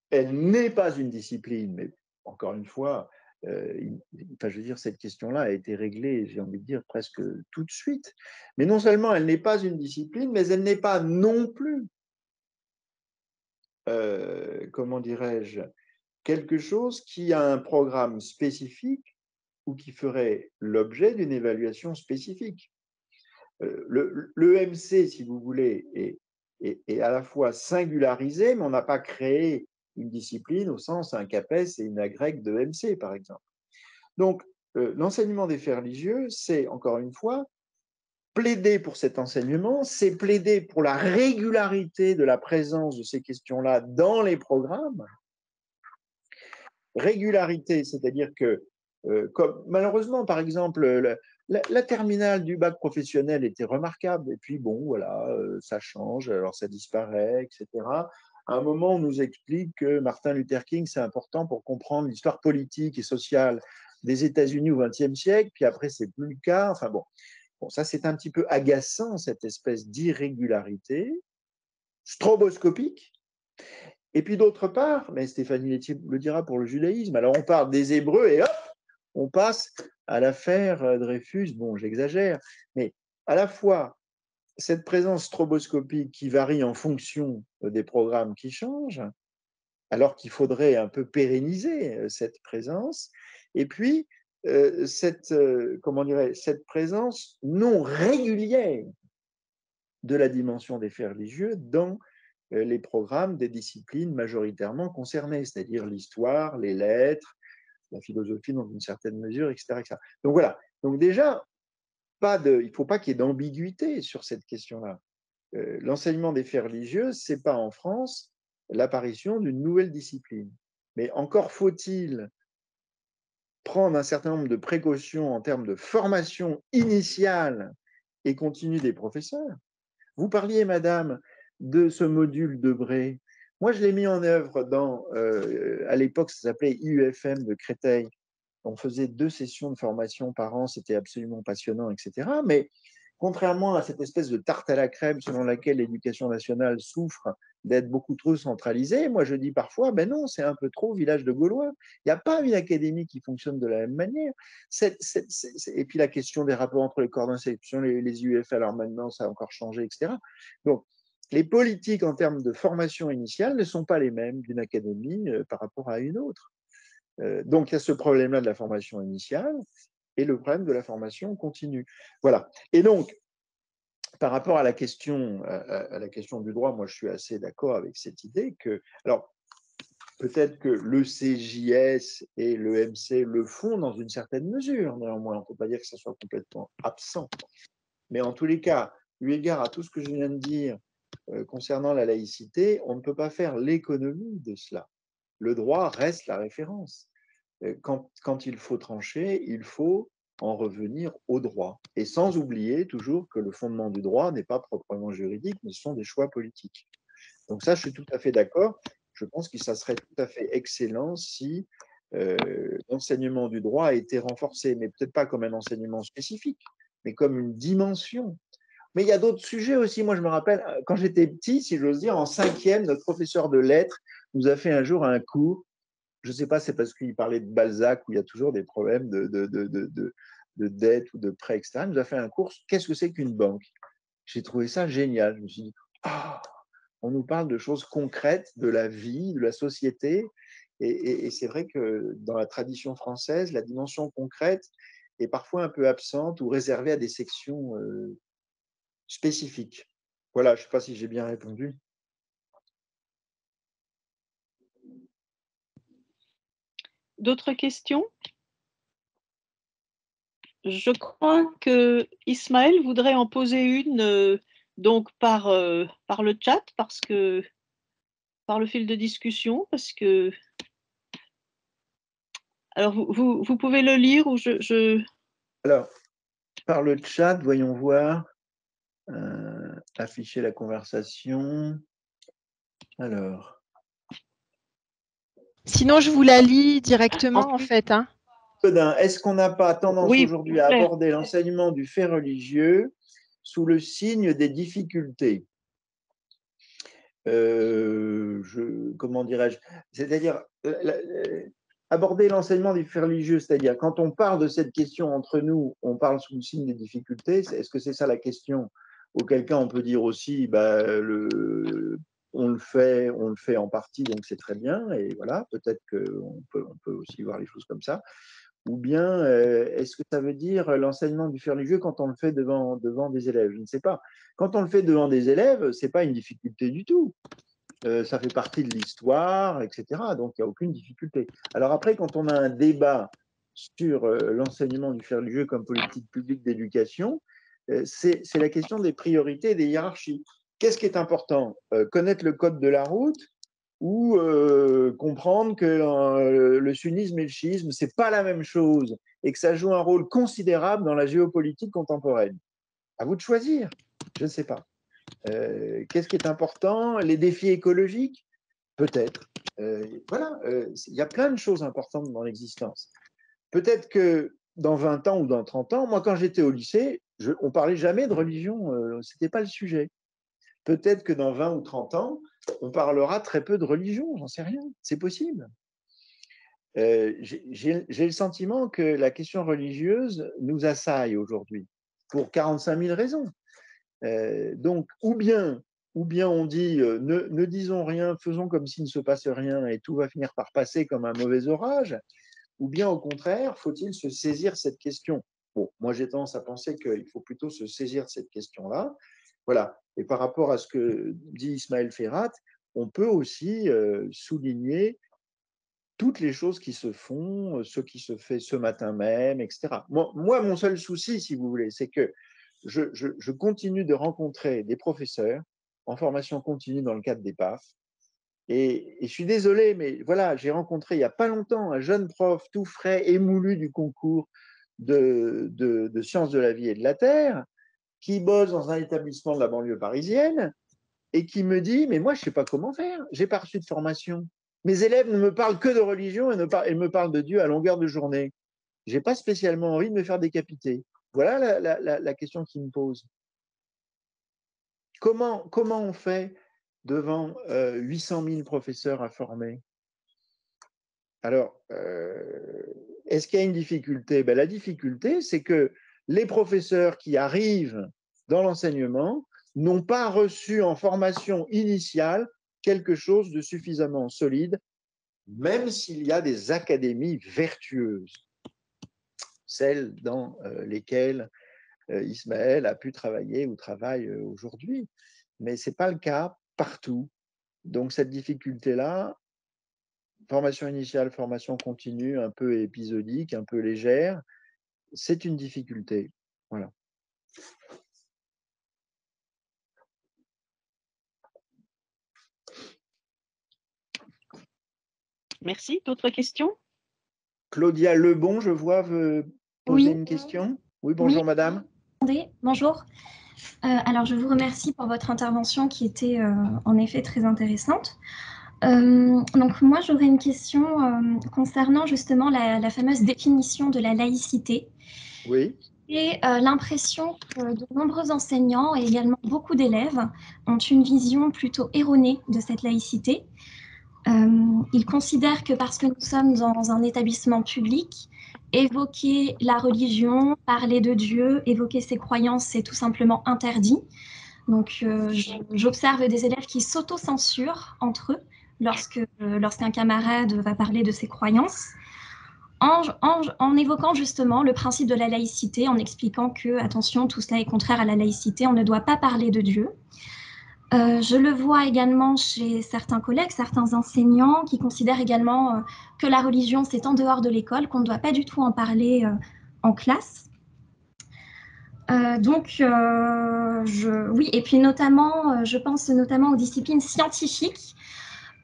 D: elle n'est pas une discipline, mais encore une fois, je veux dire, cette question-là a été réglée, j'ai envie de dire, presque tout de suite. Mais non seulement elle n'est pas une discipline, mais elle n'est pas non plus, comment dirais-je, quelque chose qui a un programme spécifique ou qui ferait l'objet d'une évaluation spécifique. L'EMC, si vous voulez, est à la fois singularisé, mais on n'a pas créé une discipline au sens un CAPES et une agrègue de MC, par exemple. Donc, l'enseignement des faits religieux, c'est, encore une fois, plaider pour cet enseignement, c'est plaider pour la régularité de la présence de ces questions-là dans les programmes. Régularité, c'est-à-dire que, comme malheureusement, par exemple, la terminale du bac professionnel était remarquable, et puis bon, voilà, ça change, alors ça disparaît, etc. À un moment, on nous explique que Martin Luther King, c'est important pour comprendre l'histoire politique et sociale des États-Unis au XXe siècle, puis après, c'est plus le cas. Enfin bon, ça c'est un petit peu agaçant, cette espèce d'irrégularité stroboscopique. Et puis d'autre part, mais Stéphanie Lettier le dira pour le judaïsme, alors on parle des Hébreux et hop, on passe à l'affaire Dreyfus, bon j'exagère, mais à la fois cette présence stroboscopique qui varie en fonction des programmes qui changent, alors qu'il faudrait un peu pérenniser cette présence, et puis cette présence non régulière de la dimension des faits religieux dans les programmes des disciplines majoritairement concernées, c'est-à-dire l'histoire, les lettres, la philosophie dans une certaine mesure, etc. etc. Donc voilà. Donc déjà, il ne faut pas qu'il y ait d'ambiguïté sur cette question-là. L'enseignement des faits religieux, ce n'est pas en France l'apparition d'une nouvelle discipline. Mais encore faut-il prendre un certain nombre de précautions en termes de formation initiale et continue des professeurs. Vous parliez, madame, de ce module Debré. Moi, je l'ai mis en œuvre à l'époque, ça s'appelait IUFM de Créteil. On faisait 2 sessions de formation par an, c'était absolument passionnant, etc. Mais contrairement à cette espèce de tarte à la crème selon laquelle l'éducation nationale souffre d'être beaucoup trop centralisée, moi je dis parfois, ben non, c'est un peu trop village de Gaulois. Il n'y a pas une académie qui fonctionne de la même manière. Et puis la question des rapports entre les corps d'inspection, les UF, alors maintenant ça a encore changé, etc. Donc, les politiques en termes de formation initiale ne sont pas les mêmes d'une académie par rapport à une autre. Donc, il y a ce problème-là de la formation initiale et le problème de la formation continue. Voilà. Et donc, par rapport à la question du droit, moi, je suis assez d'accord avec cette idée que… Alors, Peut-être que le CJS et le MC le font dans une certaine mesure, néanmoins. On ne peut pas dire que ça soit complètement absent. Mais en tous les cas, eu égard à tout ce que je viens de dire concernant la laïcité, on ne peut pas faire l'économie de cela. Le droit reste la référence. Quand il faut trancher, il faut en revenir au droit. Et sans oublier toujours que le fondement du droit n'est pas proprement juridique, mais ce sont des choix politiques. Donc ça, je suis tout à fait d'accord. Je pense que ça serait tout à fait excellent si l'enseignement du droit a été renforcé, mais peut-être pas comme un enseignement spécifique, mais comme une dimension. Mais il y a d'autres sujets aussi. Moi, je me rappelle, quand j'étais petit, si j'ose dire, en 5e, notre professeur de lettres nous a fait un jour un cours. Je ne sais pas, c'est parce qu'il parlait de Balzac, où il y a toujours des problèmes de dette ou de prêt, etc. Il nous a fait un cours, qu'est-ce que c'est qu'une banque? J'ai trouvé ça génial. Je me suis dit, ah, on nous parle de choses concrètes, de la vie, de la société. Et c'est vrai que dans la tradition française, la dimension concrète est parfois un peu absente ou réservée à des sections spécifiques. Voilà, je ne sais pas si j'ai bien répondu.
A: D'autres questions? Je crois que Ismaël voudrait en poser une donc par le chat, par le fil de discussion, parce que... Alors, vous pouvez le lire ou
D: Alors, par le chat, voyons voir. Afficher la conversation. Alors.
G: Sinon, je vous la lis directement, en fait. Hein.
D: Est-ce qu'on n'a pas tendance aujourd'hui à aborder l'enseignement du fait religieux sous le signe des difficultés? Comment dirais-je? C'est-à-dire, aborder l'enseignement du fait religieux, c'est-à-dire, quand on parle de cette question entre nous, on parle sous le signe des difficultés. Est-ce que c'est ça la question? Auquel cas, on peut dire aussi, on le fait en partie, donc c'est très bien, et voilà, peut-être qu'on peut aussi voir les choses comme ça. Ou bien, est-ce que ça veut dire l'enseignement du fait religieux quand on le fait devant des élèves? Je ne sais pas. Quand on le fait devant des élèves, ce n'est pas une difficulté du tout. Ça fait partie de l'histoire, etc. Donc, il n'y a aucune difficulté. Alors après, quand on a un débat sur l'enseignement du fait religieux comme politique publique d'éducation, c'est la question des priorités et des hiérarchies. Qu'est-ce qui est important? Connaître le code de la route ou comprendre que le sunnisme et le chiisme, ce n'est pas la même chose et que ça joue un rôle considérable dans la géopolitique contemporaine. À vous de choisir. Je ne sais pas. Qu'est-ce qui est important? Les défis écologiques? Peut-être. Voilà, il y a plein de choses importantes dans l'existence. Peut-être que dans 20 ans ou dans 30 ans, moi, quand j'étais au lycée, on ne parlait jamais de religion, ce n'était pas le sujet. Peut-être que dans 20 ou 30 ans, on parlera très peu de religion, j'en sais rien, c'est possible. J'ai le sentiment que la question religieuse nous assaille aujourd'hui, pour 45 000 raisons. Donc, ou bien on dit ne disons rien, faisons comme s'il ne se passe rien et tout va finir par passer comme un mauvais orage, ou bien au contraire, faut-il se saisir cette question? Bon, moi j'ai tendance à penser qu'il faut plutôt se saisir de cette question-là. Voilà. Et par rapport à ce que dit Ismaël Ferhat, on peut aussi souligner toutes les choses qui se font, ce qui se fait ce matin même, etc. Moi, mon seul souci, si vous voulez, c'est que je continue de rencontrer des professeurs en formation continue dans le cadre des PAF. Et je suis désolé, mais voilà, j'ai rencontré il n'y a pas longtemps un jeune prof tout frais, émoulu du concours de sciences de la vie et de la terre, qui bosse dans un établissement de la banlieue parisienne et qui me dit, mais moi, je ne sais pas comment faire, je n'ai pas reçu de formation. Mes élèves ne me parlent que de religion et me parlent de Dieu à longueur de journée. Je n'ai pas spécialement envie de me faire décapiter. Voilà la question qu'il me pose. Comment on fait devant 800 000 professeurs à former? Alors, est-ce qu'il y a une difficulté? La difficulté, c'est que les professeurs qui arrivent dans l'enseignement n'ont pas reçu en formation initiale quelque chose de suffisamment solide, même s'il y a des académies vertueuses, celles dans lesquelles Ismaël a pu travailler ou travaille aujourd'hui. Mais ce n'est pas le cas partout. Donc cette difficulté-là, formation initiale, formation continue, un peu épisodique, un peu légère, c'est une difficulté. Voilà.
A: Merci. D'autres questions?
D: Claudia Lebon, je vois, veut poser une question. Oui, bonjour madame.
H: Bonjour. Alors, je vous remercie pour votre intervention qui était en effet très intéressante. Donc, moi, j'aurais une question concernant justement la fameuse définition de la laïcité.
D: Oui.
H: J'ai l'impression que de nombreux enseignants et également beaucoup d'élèves ont une vision plutôt erronée de cette laïcité. Ils considèrent que parce que nous sommes dans un établissement public, évoquer la religion, parler de Dieu, évoquer ses croyances, c'est tout simplement interdit. Donc, j'observe des élèves qui s'auto-censurent entre eux lorsqu'un camarade va parler de ses croyances, en évoquant justement le principe de la laïcité, en expliquant que, attention, tout cela est contraire à la laïcité, on ne doit pas parler de Dieu. Je le vois également chez certains collègues, certains enseignants qui considèrent également que la religion, c'est en dehors de l'école, qu'on ne doit pas du tout en parler en classe. Oui, et puis notamment, je pense notamment aux disciplines scientifiques.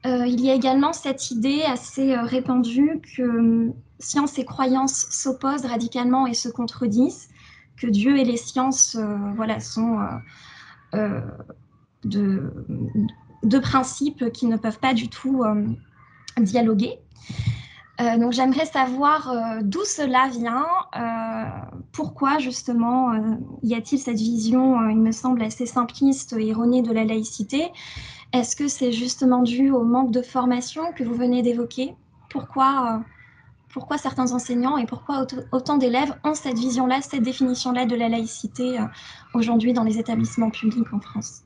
H: Il y a également cette idée assez répandue que science et croyances s'opposent radicalement et se contredisent, que Dieu et les sciences sont de principes qui ne peuvent pas du tout dialoguer. Donc j'aimerais savoir d'où cela vient, pourquoi justement y a-t-il cette vision, il me semble, assez simpliste et erronée de la laïcité. Est-ce que c'est justement dû au manque de formation que vous venez d'évoquer? Pourquoi certains enseignants et pourquoi autant d'élèves ont cette vision-là, cette définition-là de la laïcité aujourd'hui dans les établissements publics en France?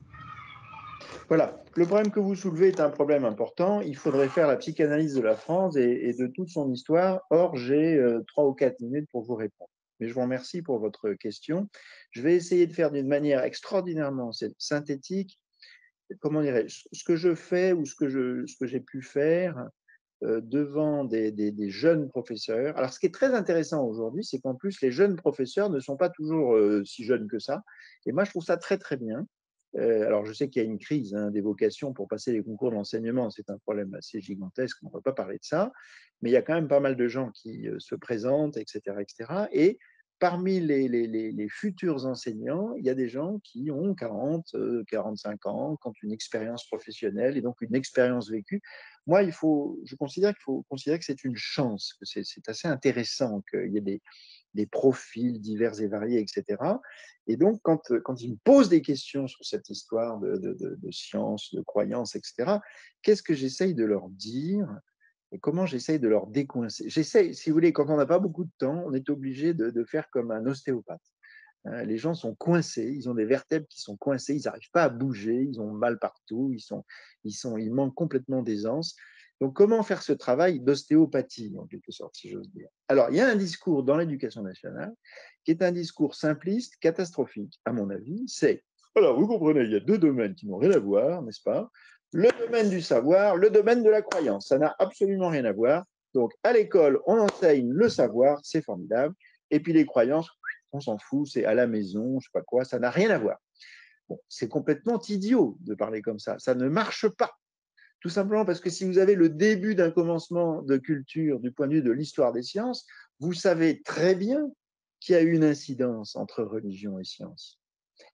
D: Voilà, le problème que vous soulevez est un problème important. Il faudrait faire la psychanalyse de la France et de toute son histoire. Or, j'ai 3 ou 4 minutes pour vous répondre. Mais je vous remercie pour votre question. Je vais essayer de faire d'une manière extraordinairement synthétique, comment dirais-je, ce que je fais ou ce que j'ai pu faire devant des jeunes professeurs. Alors, ce qui est très intéressant aujourd'hui, c'est qu'en plus, les jeunes professeurs ne sont pas toujours si jeunes que ça. Et moi, je trouve ça très, très bien. Alors, je sais qu'il y a une crise des vocations pour passer les concours de l'enseignement. C'est un problème assez gigantesque. On ne va pas parler de ça. Mais il y a quand même pas mal de gens qui se présentent, etc., etc. Et parmi les futurs enseignants, il y a des gens qui ont 40, 45 ans, qui ont une expérience professionnelle et donc une expérience vécue. Moi, je considère qu'il faut considérer que c'est une chance, que c'est assez intéressant qu'il y ait des profils divers et variés, etc. Et donc, quand ils me posent des questions sur cette histoire de science, de croyance, etc., qu'est-ce que j'essaye de leur dire et comment j'essaye de leur décoincer? J'essaye, si vous voulez, quand on n'a pas beaucoup de temps, on est obligé de faire comme un ostéopathe. Les gens sont coincés, ils ont des vertèbres qui sont coincées, ils n'arrivent pas à bouger, ils ont mal partout, ils manquent complètement d'aisance. Donc, comment faire ce travail d'ostéopathie, en quelque sorte, si j'ose dire? Alors, il y a un discours dans l'éducation nationale qui est un discours simpliste, catastrophique, à mon avis. C'est, alors, vous comprenez, il y a 2 domaines qui n'ont rien à voir, n'est-ce pas? Le domaine du savoir, le domaine de la croyance. Ça n'a absolument rien à voir. Donc, à l'école, on enseigne le savoir, c'est formidable. Et puis, les croyances, on s'en fout, c'est à la maison, je sais pas quoi, ça n'a rien à voir. Bon, c'est complètement idiot de parler comme ça. Ça ne marche pas. Tout simplement parce que si vous avez le début d'un commencement de culture du point de vue de l'histoire des sciences, vous savez très bien qu'il y a eu une incidence entre religion et science.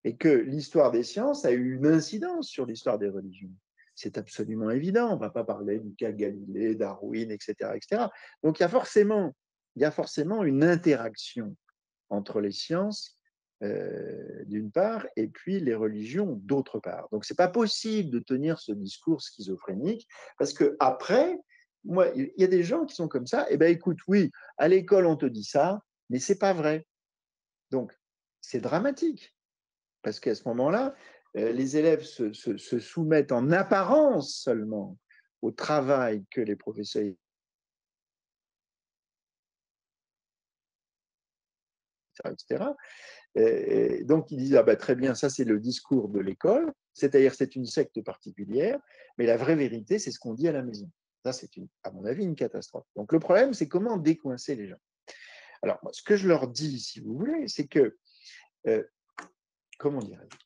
D: Et que l'histoire des sciences a eu une incidence sur l'histoire des religions. C'est absolument évident. On ne va pas parler du cas Galilée, Darwin, etc., etc. Donc, il y a forcément une interaction entre les sciences, d'une part, et puis les religions, d'autre part. Donc, ce n'est pas possible de tenir ce discours schizophrénique, parce qu'après, moi, il y a des gens qui sont comme ça. Eh bien, écoute, oui, à l'école, on te dit ça, mais ce n'est pas vrai. Donc, c'est dramatique, parce qu'à ce moment-là, les élèves se soumettent en apparence seulement au travail que les professeurs etc. Et donc, ils disent, ah ben, très bien, ça c'est le discours de l'école, c'est-à-dire c'est une secte particulière, mais la vraie vérité, c'est ce qu'on dit à la maison. Ça, c'est, à mon avis, une catastrophe. Donc, le problème, c'est comment décoincer les gens. Alors, moi, ce que je leur dis, si vous voulez, c'est que, comment dirais-je,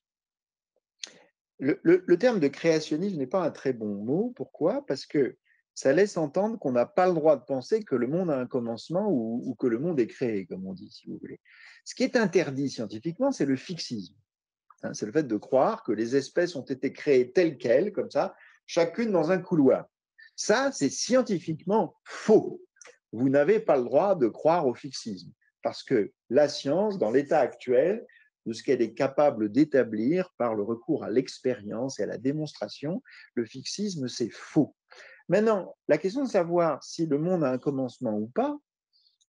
D: le terme de créationnisme n'est pas un très bon mot. Pourquoi? Parce que ça laisse entendre qu'on n'a pas le droit de penser que le monde a un commencement ou que le monde est créé, comme on dit, si vous voulez. Ce qui est interdit scientifiquement, c'est le fixisme. Hein, c'est le fait de croire que les espèces ont été créées telles quelles, comme ça, chacune dans un couloir. Ça, c'est scientifiquement faux. Vous n'avez pas le droit de croire au fixisme, parce que la science, dans l'état actuel, de ce qu'elle est capable d'établir par le recours à l'expérience et à la démonstration, le fixisme, c'est faux. Maintenant, la question de savoir si le monde a un commencement ou pas,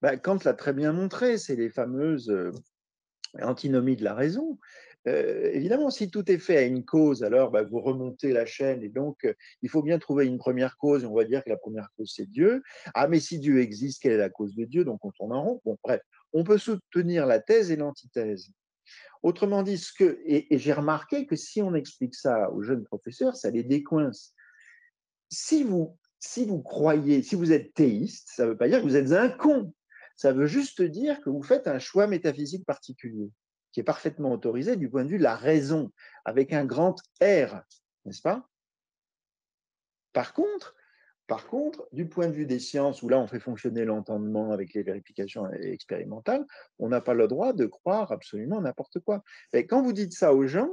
D: ben, Kant l'a très bien montré, c'est les fameuses antinomies de la raison. Évidemment, si tout est fait à une cause, alors ben, vous remontez la chaîne et donc il faut bien trouver une première cause et on va dire que la première cause c'est Dieu. Ah, mais si Dieu existe, quelle est la cause de Dieu? Donc on tourne en rond. Bon, bref, on peut soutenir la thèse et l'antithèse. Autrement dit, et j'ai remarqué que si on explique ça aux jeunes professeurs, ça les décoince. Si vous croyez, si vous êtes théiste, ça ne veut pas dire que vous êtes un con. Ça veut juste dire que vous faites un choix métaphysique particulier, qui est parfaitement autorisé du point de vue de la raison, avec un grand R, n'est-ce pas? Par contre, du point de vue des sciences, où là on fait fonctionner l'entendement avec les vérifications expérimentales, on n'a pas le droit de croire absolument n'importe quoi. Et quand vous dites ça aux gens,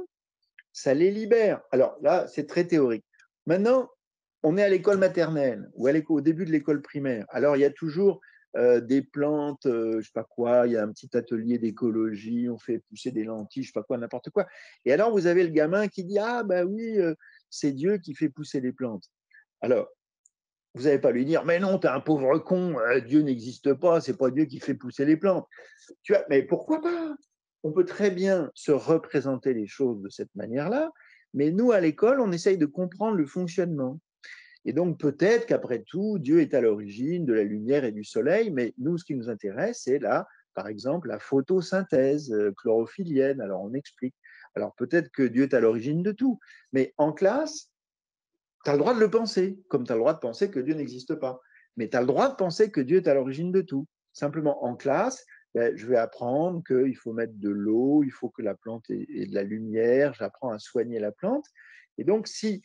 D: ça les libère. Alors là, c'est très théorique. Maintenant, on est à l'école maternelle ou au début de l'école primaire. Alors, il y a toujours des plantes, je ne sais pas quoi, il y a un petit atelier d'écologie, on fait pousser des lentilles, je ne sais pas quoi, n'importe quoi. Et alors, vous avez le gamin qui dit « Ah, ben oui, c'est Dieu qui fait pousser les plantes. » Alors, vous n'allez pas lui dire « Mais non, tu es un pauvre con, Dieu n'existe pas, c'est pas Dieu qui fait pousser les plantes. » Tu vois, mais pourquoi pas? On peut très bien se représenter les choses de cette manière-là, mais nous, à l'école, on essaye de comprendre le fonctionnement. Et donc, peut-être qu'après tout, Dieu est à l'origine de la lumière et du soleil, mais nous, ce qui nous intéresse, c'est là, par exemple, la photosynthèse chlorophyllienne. Alors, on explique. Alors, peut-être que Dieu est à l'origine de tout, mais en classe, tu as le droit de le penser, comme tu as le droit de penser que Dieu n'existe pas. Mais tu as le droit de penser que Dieu est à l'origine de tout. Simplement, en classe, ben, je vais apprendre qu'il faut mettre de l'eau, il faut que la plante ait de la lumière, j'apprends à soigner la plante. Et donc, si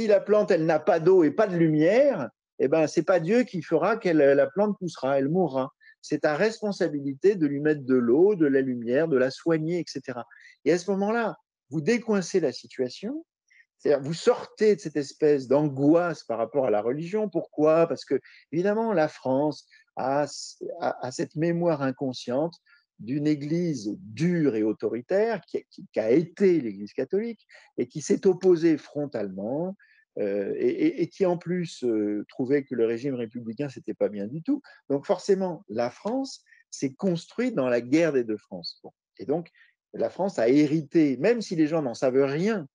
D: la plante, elle n'a pas d'eau et pas de lumière, eh ben, ce n'est pas Dieu qui fera que la plante poussera, elle mourra. C'est ta responsabilité de lui mettre de l'eau, de la lumière, de la soigner, etc. Et à ce moment-là, vous décoincez la situation, c'est-à-dire vous sortez de cette espèce d'angoisse par rapport à la religion. Pourquoi? Parce que, évidemment, la France a cette mémoire inconsciente d'une église dure et autoritaire qui a été l'église catholique et qui s'est opposée frontalement et qui, en plus, trouvait que le régime républicain, c'était pas bien du tout. Donc, forcément, la France s'est construite dans la guerre des deux France. Bon. Et donc, la France a hérité, même si les gens n'en savent rien,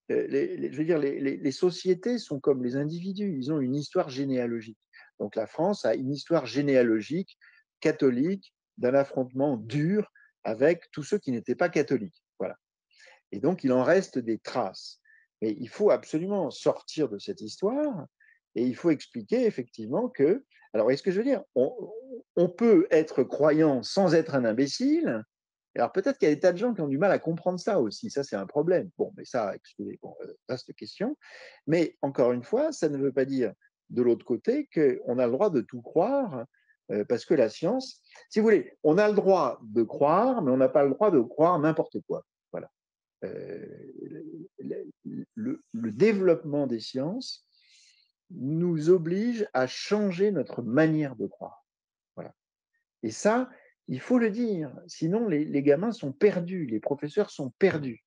D: je veux dire, les sociétés sont comme les individus, ils ont une histoire généalogique. Donc la France a une histoire généalogique catholique d'un affrontement dur avec tous ceux qui n'étaient pas catholiques. Voilà. Et donc il en reste des traces. Mais il faut absolument sortir de cette histoire et il faut expliquer effectivement que, alors voyez ce que je veux dire, on peut être croyant sans être un imbécile. Alors peut-être qu'il y a des tas de gens qui ont du mal à comprendre ça aussi, ça c'est un problème. Bon, mais ça, excusez, bon, vaste question. Mais encore une fois, ça ne veut pas dire de l'autre côté qu'on a le droit de tout croire, parce que la science, si vous voulez, on a le droit de croire, mais on n'a pas le droit de croire n'importe quoi. Voilà. Le développement des sciences nous oblige à changer notre manière de croire. Voilà. Et ça, il faut le dire, sinon les gamins sont perdus, les professeurs sont perdus.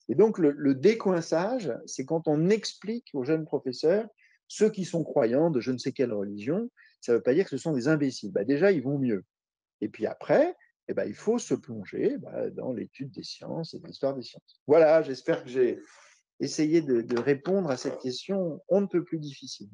D: Et donc le décoinçage, c'est quand on explique aux jeunes professeurs, ceux qui sont croyants de je ne sais quelle religion, ça ne veut pas dire que ce sont des imbéciles. Bah, déjà, ils vont mieux. Et puis après, eh ben, il faut se plonger dans l'étude des sciences et de l'histoire des sciences. Voilà, j'espère que j'ai essayé de répondre à cette question on ne peut plus difficile.